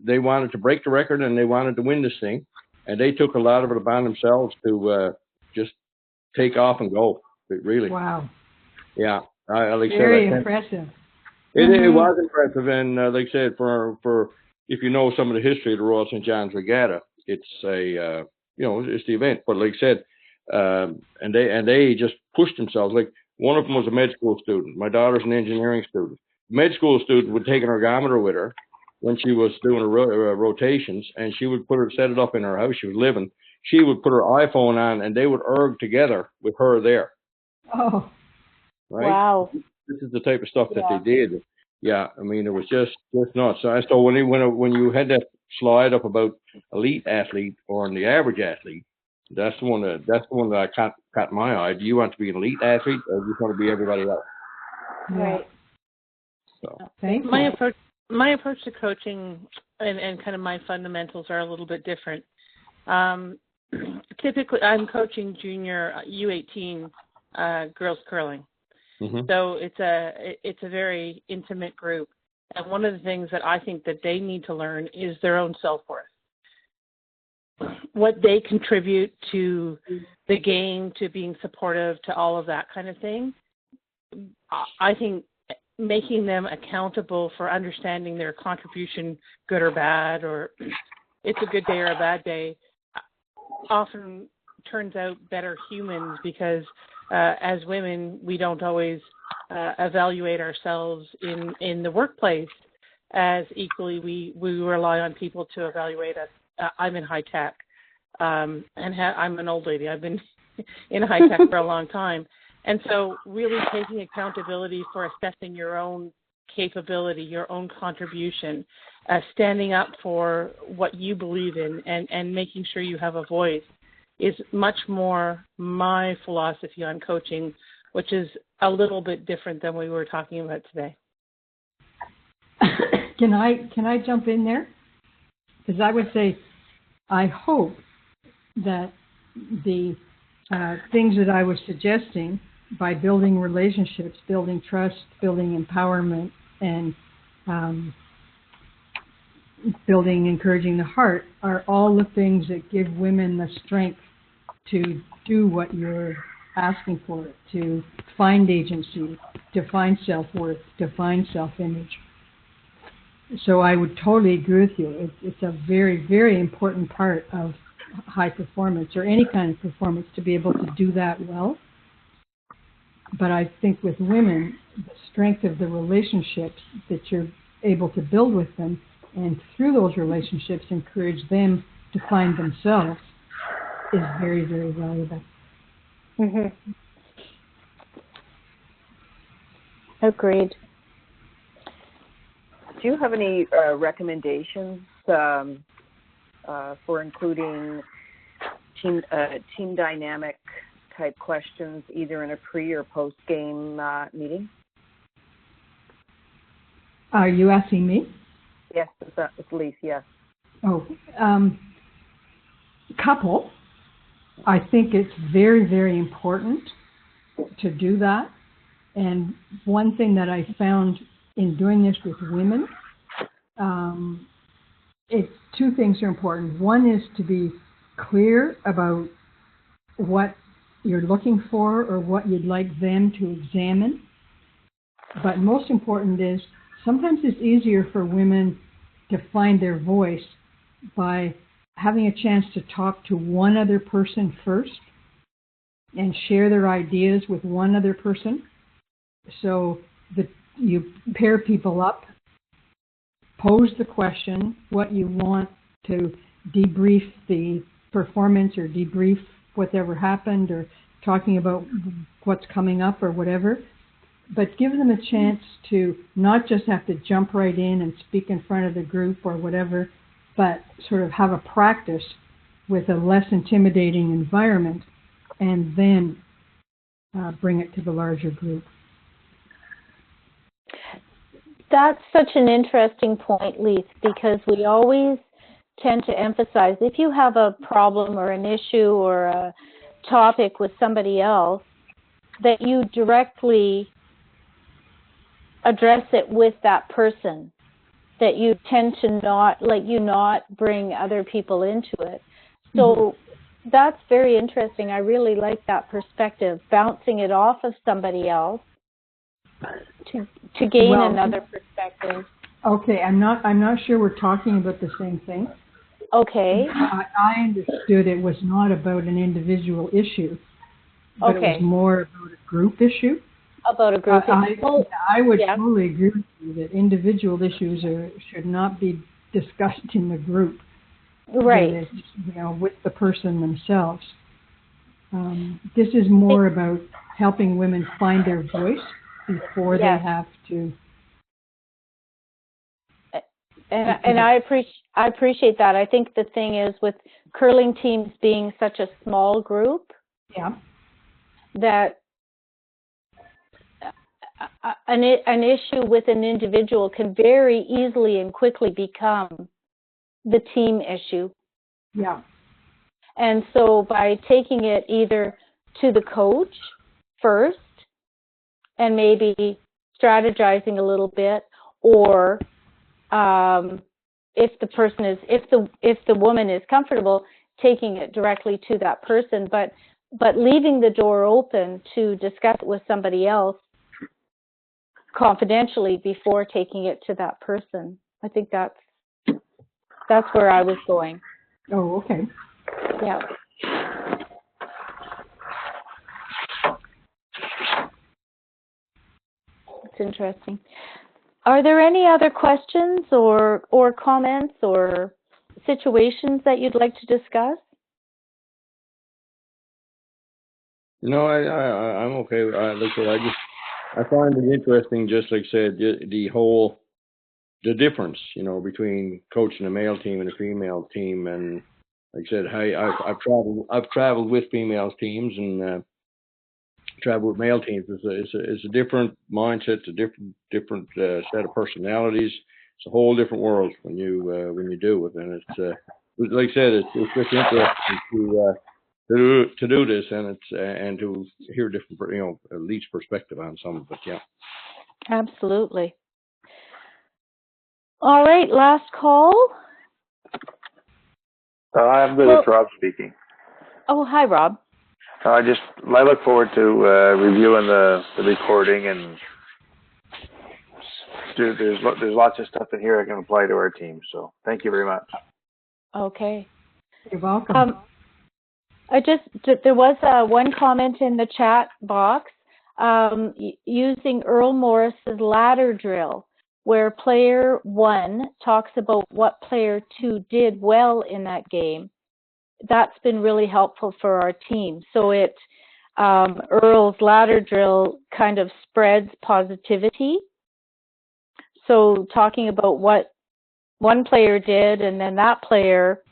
they wanted to break the record, and they wanted to win this thing, and they took a lot of it upon themselves to just take off and go. Really. Wow. Yeah. Very impressive. It was impressive, and like I said, for if you know some of the history of the Royal St. John's Regatta, it's it's the event. But like I said, and they just pushed themselves. Like one of them was a med school student. My daughter's an engineering student. Med school student would take an ergometer with her when she was doing her rotations, and she would set it up in her house. She was living. She would put her iPhone on, and they would erg together with her there. Oh, right? Wow! This is the type of stuff that they did. Yeah, I mean, it was just nuts. So when you had that slide up about elite athlete or the average athlete, that's the one that I caught my eye. Do you want to be an elite athlete, or do you want to be everybody else? Right. So my approach to coaching and kind of my fundamentals are a little bit different. Typically, I'm coaching junior U18 girls curling. Mm-hmm. So it's a very intimate group, and one of the things that I think that they need to learn is their own self-worth, what they contribute to the game, to being supportive, to all of that kind of thing. I think making them accountable for understanding their contribution, good or bad, or it's a good day or a bad day, often turns out better humans, because as women, we don't always evaluate ourselves in the workplace as equally. We rely on people to evaluate us. I'm in high tech, and I'm an old lady. I've been in high tech for a long time. And so really taking accountability for assessing your own capability, your own contribution, standing up for what you believe in, and making sure you have a voice is much more my philosophy on coaching, which is a little bit different than we were talking about today. Can I jump in there? Because I would say, I hope that the things that I was suggesting, by building relationships, building trust, building empowerment, and building, encouraging the heart, are all the things that give women the strength to do what you're asking for, to find agency, to find self-worth, to find self-image. So I would totally agree with you. It's a very, very important part of high performance, or any kind of performance, to be able to do that well. But I think with women, the strength of the relationships that you're able to build with them, and through those relationships encourage them to find themselves, is very, very valuable. Mm-hmm. Agreed. Do you have any recommendations for including team dynamic type questions, either in a pre or post game meeting? Are you asking me? Yes, it's Leith. Yes. Oh, couple. I think it's very, very important to do that. And one thing that I found in doing this with women, two things are important. One is to be clear about what you're looking for or what you'd like them to examine. But most important is, sometimes it's easier for women to find their voice by having a chance to talk to one other person first and share their ideas with one other person. So that you pair people up, pose the question, what you want to debrief the performance, or debrief whatever happened, or talking about what's coming up or whatever. But give them a chance to not just have to jump right in and speak in front of the group or whatever, but sort of have a practice with a less intimidating environment, and then bring it to the larger group. That's such an interesting point, Leith, because we always tend to emphasize, if you have a problem or an issue or a topic with somebody else, that you directly address it with that person, that you tend to not bring other people into it. So that's very interesting. I really like that perspective, bouncing it off of somebody else to gain another perspective. Okay, I'm not sure we're talking about the same thing. Okay. I understood it was not about an individual issue, but it was more about a group issue. About a group issue. I would totally agree with you that individual issues should not be discussed in the group. Right. With the person themselves. This is more about helping women find their voice before they have to. And I appreciate that. I think the thing is, with curling teams being such a small group, that an issue with an individual can very easily and quickly become the team issue. Yeah. And so by taking it either to the coach first and maybe strategizing a little bit, or if the woman is comfortable, taking it directly to that person, but leaving the door open to discuss it with somebody else confidentially before taking it to that person. I think that's where I was going. Oh, okay. Yeah. It's interesting. Are there any other questions or comments or situations that you'd like to discuss? No, I'm okay. I find it interesting, just like I said, the difference, between coaching a male team and a female team. And like I said, I've traveled with female teams and travel with male teams. It's a different mindset, a different set of personalities. It's a whole different world when you do it. And it's like I said, it's just interesting to do this, and to hear different, at least perspective on some of it. Yeah. Absolutely. All right, last call. I'm good. It's Rob speaking. Oh, hi, Rob. I look forward to reviewing the recording, and there's lots of stuff in here I can apply to our team. So thank you very much. Okay. You're welcome. There was one comment in the chat box using Earl Morris's ladder drill, where player 1 talks about what player 2 did well in that game. That's been really helpful for our team. So Earl's ladder drill kind of spreads positivity. So talking about what one player did, and then that player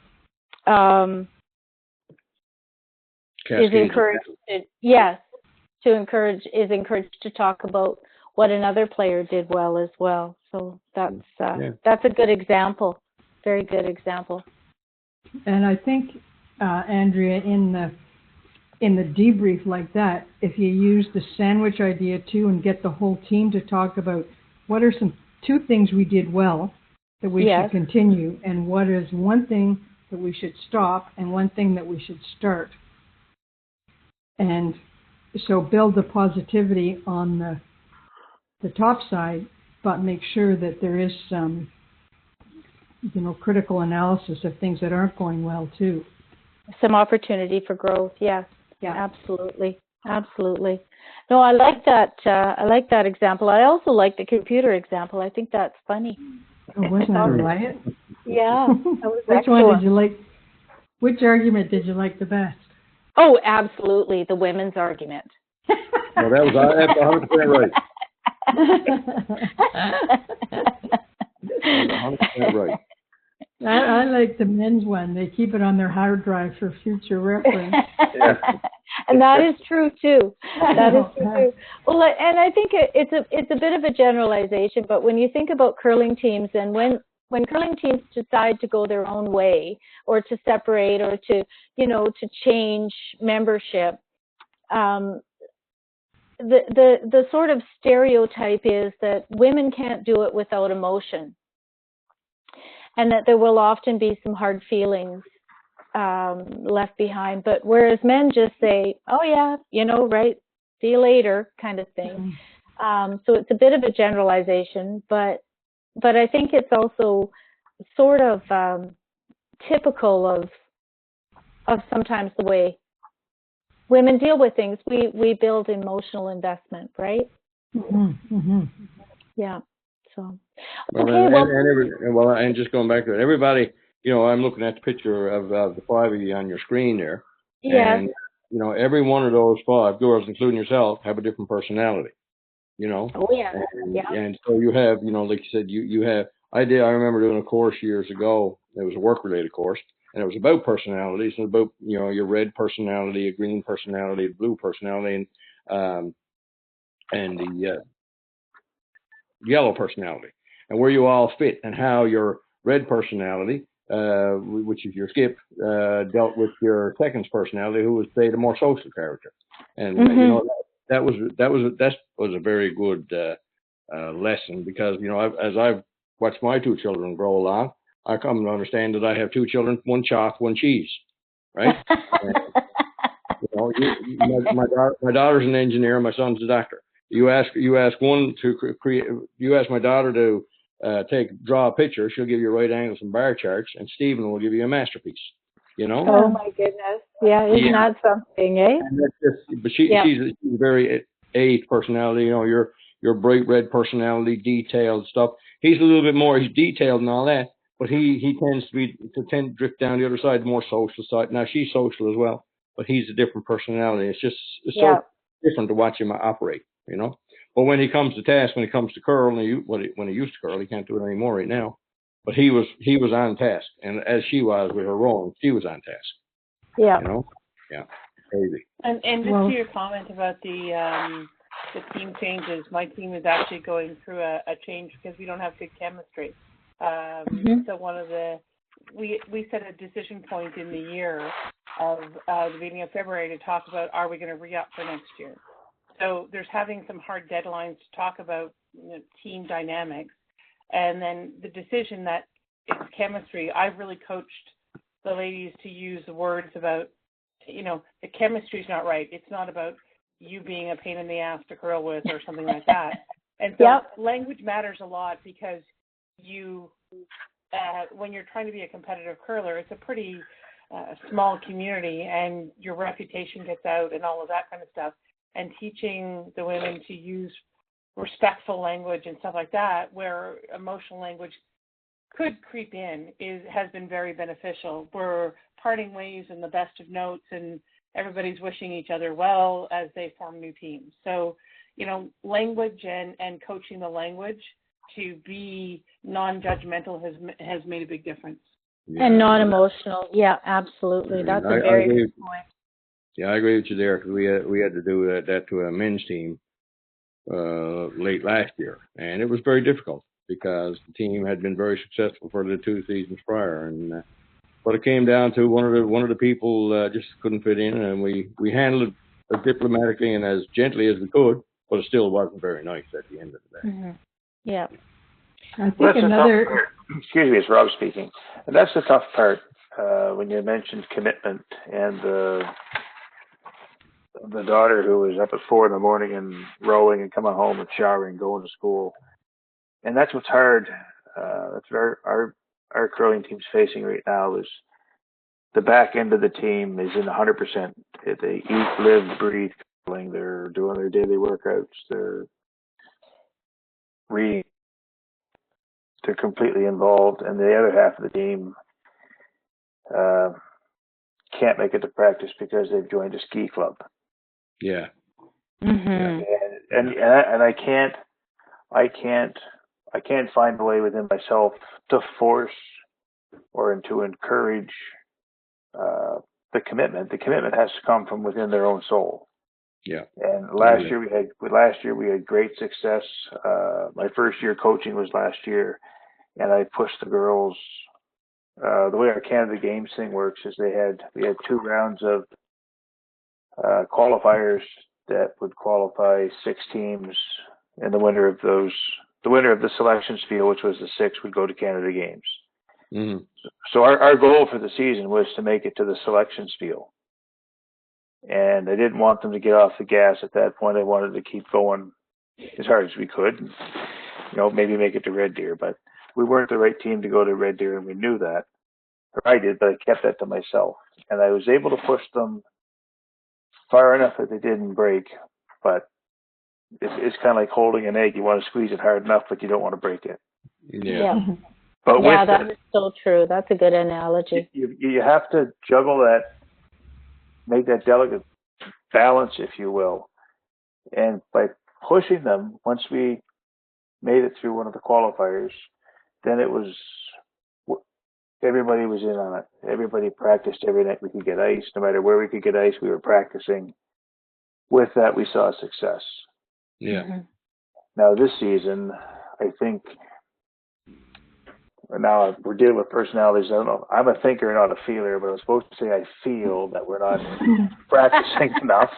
is encouraged to talk about what another player did well as well. So that's a good example, very good example. And I think, Andrea, in the debrief like that, if you use the sandwich idea too and get the whole team to talk about what are two things we did well that we should continue, and what is one thing that we should stop and one thing that we should start. And so build the positivity on the top side, but make sure that there is some, critical analysis of things that aren't going well too. Some opportunity for growth. Yes. Yeah. Absolutely. Absolutely. No, I like that. I like that example. I also like the computer example. I think that's funny. Oh, wasn't that right? Yeah. That was Which one did you like? Which argument did you like the best? Oh, absolutely. The women's argument. Well, that's 100% right. 100% right. I like the men's one. They keep it on their hard drive for future reference. And that is true too. That is true too. Well, and I think it's a bit of a generalization, but when you think about curling teams, and when curling teams decide to go their own way, or to separate, or to change membership, the sort of stereotype is that women can't do it without emotion, and that there will often be some hard feelings left behind. But whereas men just say, "Oh yeah, you know, right, see you later," kind of thing. So it's a bit of a generalization, but I think it's also sort of typical of sometimes the way women deal with things. We build emotional investment, right? Yeah. So and just going back to it, everybody, you know, I'm looking at the picture of the 5 of you on your screen there. Yeah. And you know, every one of those 5 girls, including yourself, have a different personality. You know. Oh yeah. And so you have, you know, like you said, you have. I remember doing a course years ago. It was a work-related course, and it was about personalities, and about, you know, your red personality, a green personality, a blue personality, and the yellow personality, and where you all fit, and how your red personality, which is your skip, dealt with your second's personality, who was, say, the more social character. And you know, that was a very good lesson, because, you know, as I've watched my 2 children grow along, I come to understand that I have 2 children, 1 chalk, 1 cheese, right? And, you know, my daughter's an engineer, my son's a doctor. You ask one to create. You ask my daughter to draw a picture. She'll give you right angles and bar charts, and Stephen will give you a masterpiece. You know. Oh my goodness! Yeah, isn't that something, eh? And that's just, but she's a very A personality. You know, your bright red personality, detailed stuff. He's a little bit more. He's detailed and all that, but he tends to drift down the other side, the more social side. Now she's social as well, but he's a different personality. It's so different to watch him operate. You know, but when he comes to task, when he comes to curl, when he used to curl, he can't do it anymore right now. But he was on task, and as she was with her rowing, she was on task. Yeah. You know, yeah, crazy. And just to your comment about the team changes, my team is actually going through a change because we don't have good chemistry. So one of we set a decision point in the year of the beginning of February to talk about, are we going to re-up for next year? So there's having some hard deadlines to talk about, you know, team dynamics, and then the decision that it's chemistry. I've really coached the ladies to use the words about, you know, the chemistry's not right. It's not about you being a pain in the ass to curl with or something like that. And so language matters a lot, because you, when you're trying to be a competitive curler, it's a pretty small community, and your reputation gets out and all of that kind of stuff. And teaching the women to use respectful language and stuff like that, where emotional language could creep in, has been very beneficial. We're parting ways in the best of notes, and everybody's wishing each other well as they form new teams. So, you know, language and coaching the language to be non-judgmental has made a big difference. Yeah. And non-emotional. Yeah, absolutely. That's a very good point. Yeah, I agree with you there, because we had to do that to a men's team late last year, and it was very difficult, because the team had been very successful for the 2 seasons prior, and but it came down to one of the people just couldn't fit in, and we handled it as diplomatically and as gently as we could, but it still wasn't very nice at the end of the day. Yeah. I think another. Excuse me, it's Rob speaking. And that's the tough part when you mentioned commitment, and the daughter who was up at 4 a.m. and rowing and coming home and showering, going to school. And that's what's hard. That's what our curling team's facing right now, is the back end of the team is in 100%. They eat, live, breathe curling. They're doing their daily workouts. They're reading. They're completely involved. And the other half of the team can't make it to practice because they've joined a ski club. Yeah. And I can't find a way within myself to force or to encourage the commitment. The commitment has to come from within their own soul. Yeah. And last year we had great success. My first year coaching was last year, and I pushed the girls. The way our Canada Games thing works is we had 2 rounds of qualifiers that would qualify 6 teams, and the winner of the selection spiel, which was the 6, would go to Canada Games. Mm-hmm. So our goal for the season was to make it to the selection spiel. And I didn't want them to get off the gas at that point. I wanted to keep going as hard as we could, and, maybe make it to Red Deer. But we weren't the right team to go to Red Deer, and we knew that. Or I did, but I kept that to myself. And I was able to push them far enough that they didn't break. But it's kind of like holding an egg. You want to squeeze it hard enough, but you don't want to break it. Yeah. But yeah, that is so true. That's a good analogy. You have to juggle that, make that delicate balance, if you will. And by pushing them, once we made it through one of the qualifiers, then it was, everybody was in on it. Everybody practiced every night we could get ice. No matter where we could get ice, we were practicing. With that, we saw success. Yeah. Mm-hmm. Now this season, I think, now we're dealing with personalities. I don't know. I'm a thinker, not a feeler, but I'm supposed to say I feel that we're not practicing enough.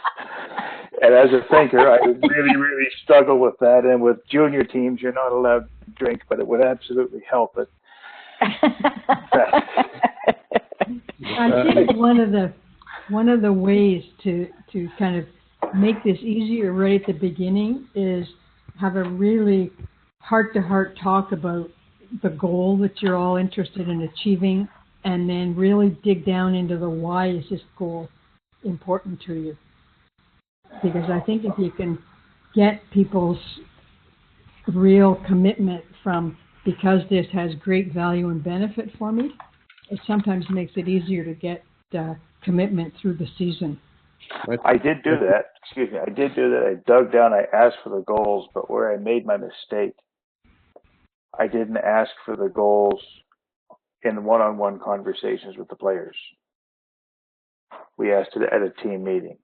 And as a thinker, I really, really struggle with that. And with junior teams, you're not allowed to drink, but it would absolutely help it. I think one of the ways to kind of make this easier right at the beginning is have a really heart-to-heart talk about the goal that you're all interested in achieving, and then really dig down into the why is this goal important to you. Because I think if you can get people's real commitment from, because this has great value and benefit for me, it sometimes makes it easier to get commitment through the season. I did do that. Excuse me. I did do that. I dug down. I asked for the goals, but where I made my mistake, I didn't ask for the goals in one-on-one conversations with the players. We asked it at a team meeting.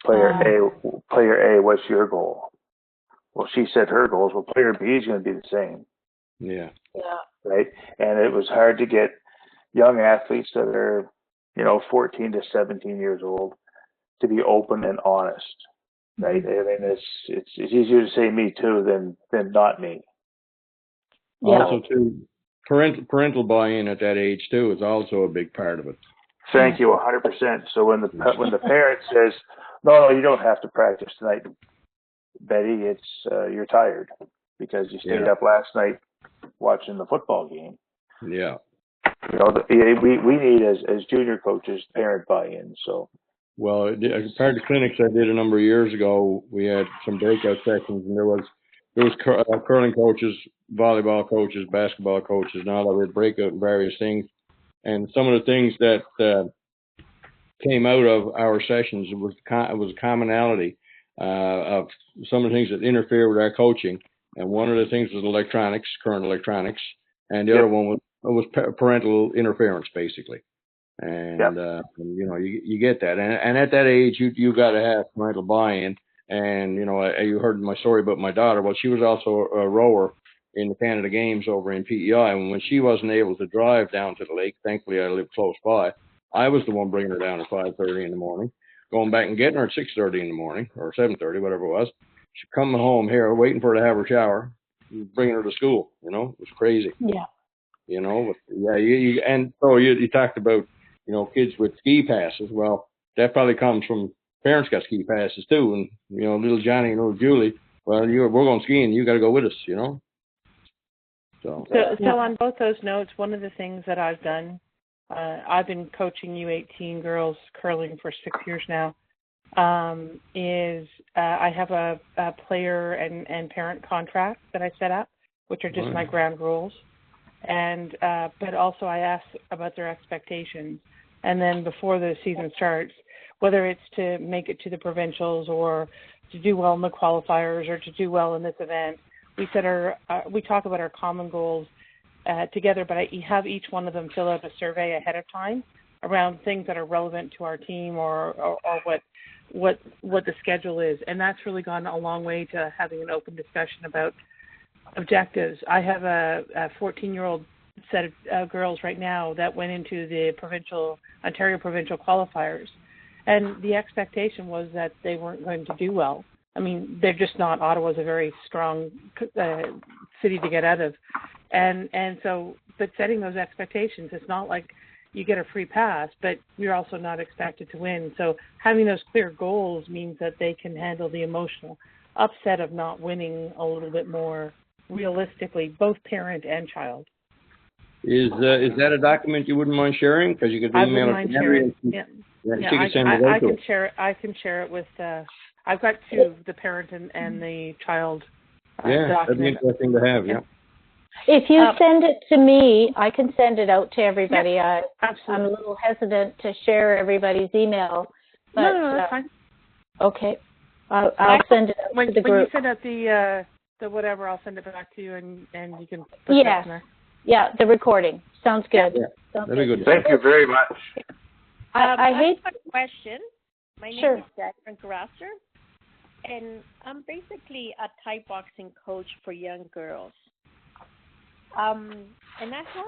Player A, what's your goal? Well, she said her goals. Well, player B is going to be the same. Yeah. Right? And it was hard to get young athletes that are, 14 to 17 years old to be open and honest. Right? I mean, it's easier to say me too than not me. Yeah. Also, too, parental buy-in at that age too is also a big part of it. Thank you, 100%. So when the parent says, "No, you don't have to practice tonight, Betty. It's you're tired because you stayed up last night watching the football game." Yeah. We need as junior coaches parent buy-in. So. Well, as part of the clinics I did a number of years ago, we had some breakout sessions, and there was curling coaches, volleyball coaches, basketball coaches, and all that would break out in various things. And some of the things that came out of our sessions was a commonality of some of the things that interfere with our coaching. And one of the things was current electronics, and the other one was parental interference, basically. And you get that, and at that age, you got to have parental buy-in. And you heard my story about my daughter. Well, she was also a rower in the Canada Games over in PEI, and when she wasn't able to drive down to the lake, thankfully I lived close by. I was the one bringing her down at 5:30 in the morning, going back and getting her at 6:30 in the morning or 7:30, whatever it was. She coming home here, waiting for her to have her shower, bringing her to school. It was crazy. Yeah. And so you talked about kids with ski passes. Well, that probably comes from parents got ski passes too, and little Johnny and little Julie. Well, we're going skiing. You got to go with us. So on both those notes, one of the things that I've done, I've been coaching U18 girls curling for 6 years now, is I have a player and parent contract that I set up, which are just my ground rules. And but also I ask about their expectations. And then before the season starts, whether it's to make it to the provincials or to do well in the qualifiers or to do well in this event, we talk about our common goals together, but I have each one of them fill out a survey ahead of time around things that are relevant to our team or what the schedule is. And that's really gone a long way to having an open discussion about objectives. I have a 14-year-old set of girls right now that went into the Ontario provincial qualifiers, And the expectation was that they weren't going to do well. I mean, they're just not. Ottawa's a very strong city to get out of. And so, but setting those expectations, it's not like you get a free pass, but you're also not expected to win. So having those clear goals means that they can handle the emotional upset of not winning a little bit more realistically, both parent and child. Is that a document you wouldn't mind sharing? Because you could email it to Henry. Yeah, I can share it. I can share it with. I've got two, the parent and the child. That'd be interesting to have. Yeah. If you send it to me, I can send it out to everybody. Yeah, I'm a little hesitant to share everybody's email. But, no, that's fine. Okay. I'll send it out to the group. When you send out the whatever, I'll send it back to you, and you can put it in there. Yeah, the recording. Sounds good. Yeah, that'd be good. Thank you very much. I hate have a question. My name is Jacqueline Grasser, and I'm basically a Thai boxing coach for young girls. And I have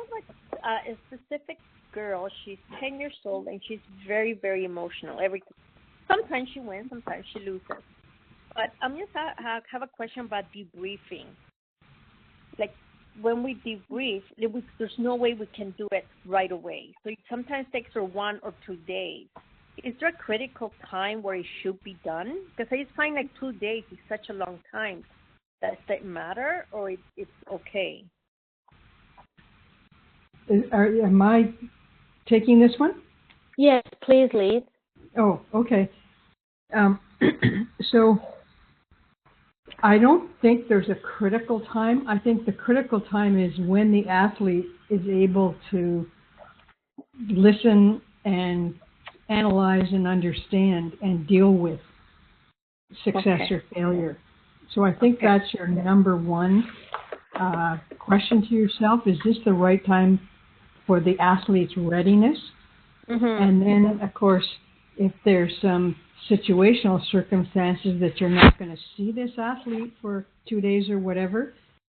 a specific girl. She's 10 years old, and she's very, very emotional. Sometimes she wins, sometimes she loses. But I'm just have a question about debriefing. Like, when we debrief, there's no way we can do it right away. So it sometimes takes her 1 or 2 days. Is there a critical time where it should be done? Because I just find like 2 days is such a long time. Does that matter, or it's okay? Am I taking this one? Yes, please, Leith. Oh, okay. So I don't think there's a critical time. I think the critical time is when the athlete is able to listen and analyze and understand and deal with success or failure. So I think that's your number one question to yourself. Is this the right time for the athlete's readiness? Mm-hmm. And then, of course, if there's some situational circumstances that you're not going to see this athlete for 2 days or whatever,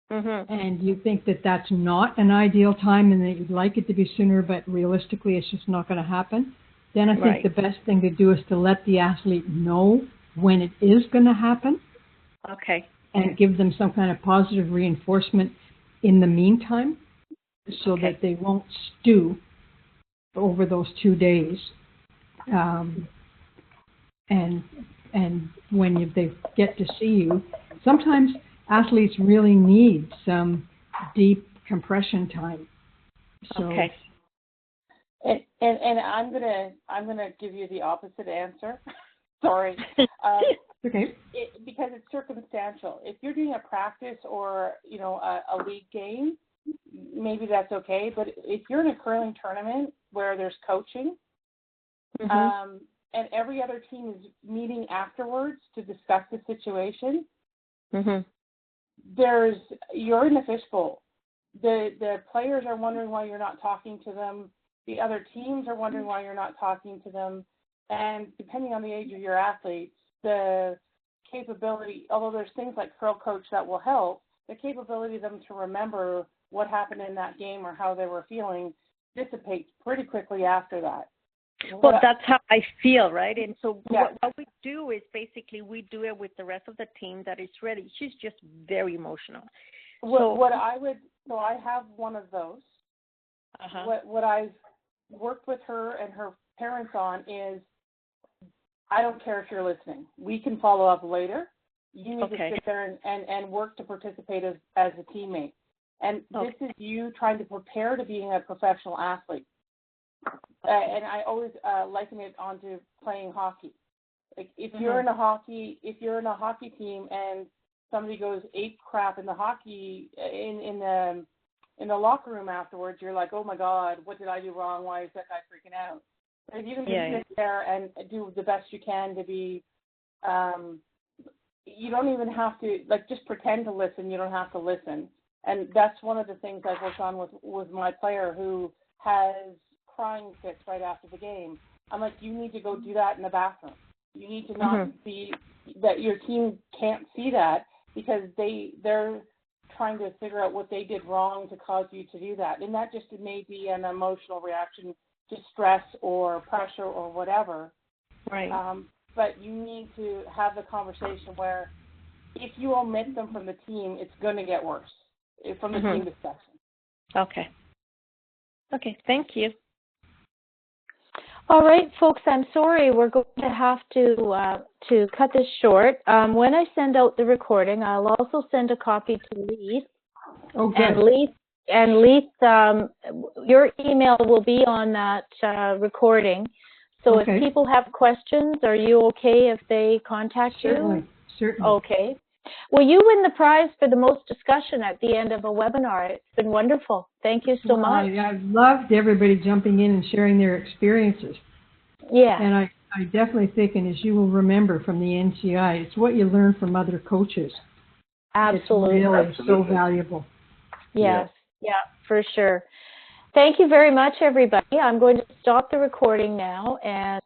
and you think that that's not an ideal time and that you'd like it to be sooner, but realistically it's just not going to happen, then I think the best thing to do is to let the athlete know when it is going to happen. Okay. And give them some kind of positive reinforcement in the meantime so that they won't stew over those 2 days. And when they get to see you, sometimes athletes really need some deep compression time. So, And I'm gonna give you the opposite answer. Sorry. Okay. Because it's circumstantial. If you're doing a practice or a league game, maybe that's okay. But if you're in a curling tournament where there's coaching, and every other team is meeting afterwards to discuss the situation, you're in the fishbowl. The players are wondering why you're not talking to them. The other teams are wondering why you're not talking to them. And depending on the age of your athletes, the capability, although there's things like Curl Coach that will help, the capability of them to remember what happened in that game or how they were feeling dissipates pretty quickly after that. Well, that's how I feel, right? And so what we do is basically we do it with the rest of the team that is ready. She's just very emotional. So I have one of those. What I've worked with her and her parents on is, I don't care if you're listening. We can follow up later. You need to sit there and work to participate as a teammate. And this is you trying to prepare to being a professional athlete. And I always liken it onto playing hockey. Like if you're in a hockey team and somebody goes ape crap in the hockey in the locker room afterwards, you're like, oh my God, what did I do wrong? Why is that guy freaking out? But if you can just sit there and do the best you can to be, you don't even have to just pretend to listen. You don't have to listen. And that's one of the things I've worked on with my player who has crying fits right after the game. I'm like, you need to go do that in the bathroom. You need to not see that your team can't see that because they're trying to figure out what they did wrong to cause you to do that. And that may be an emotional reaction to stress or pressure or whatever. Right. But you need to have the conversation where if you omit them from the team, it's going to get worse from the team discussion. Okay. Okay, thank you. All right, folks, I'm sorry. We're going to have to cut this short. When I send out the recording, I'll also send a copy to Leith. Oh, good. And Leith, your email will be on that recording. So if people have questions, are you okay if they contact you? Certainly. Okay. Well, you win the prize for the most discussion at the end of a webinar. It's been wonderful. Thank you so much. I loved everybody jumping in and sharing their experiences. Yeah. And I definitely think, and as you will remember from the NCI, it's what you learn from other coaches. Absolutely. It's really so valuable. Yes. Yeah, for sure. Thank you very much, everybody. I'm going to stop the recording now, and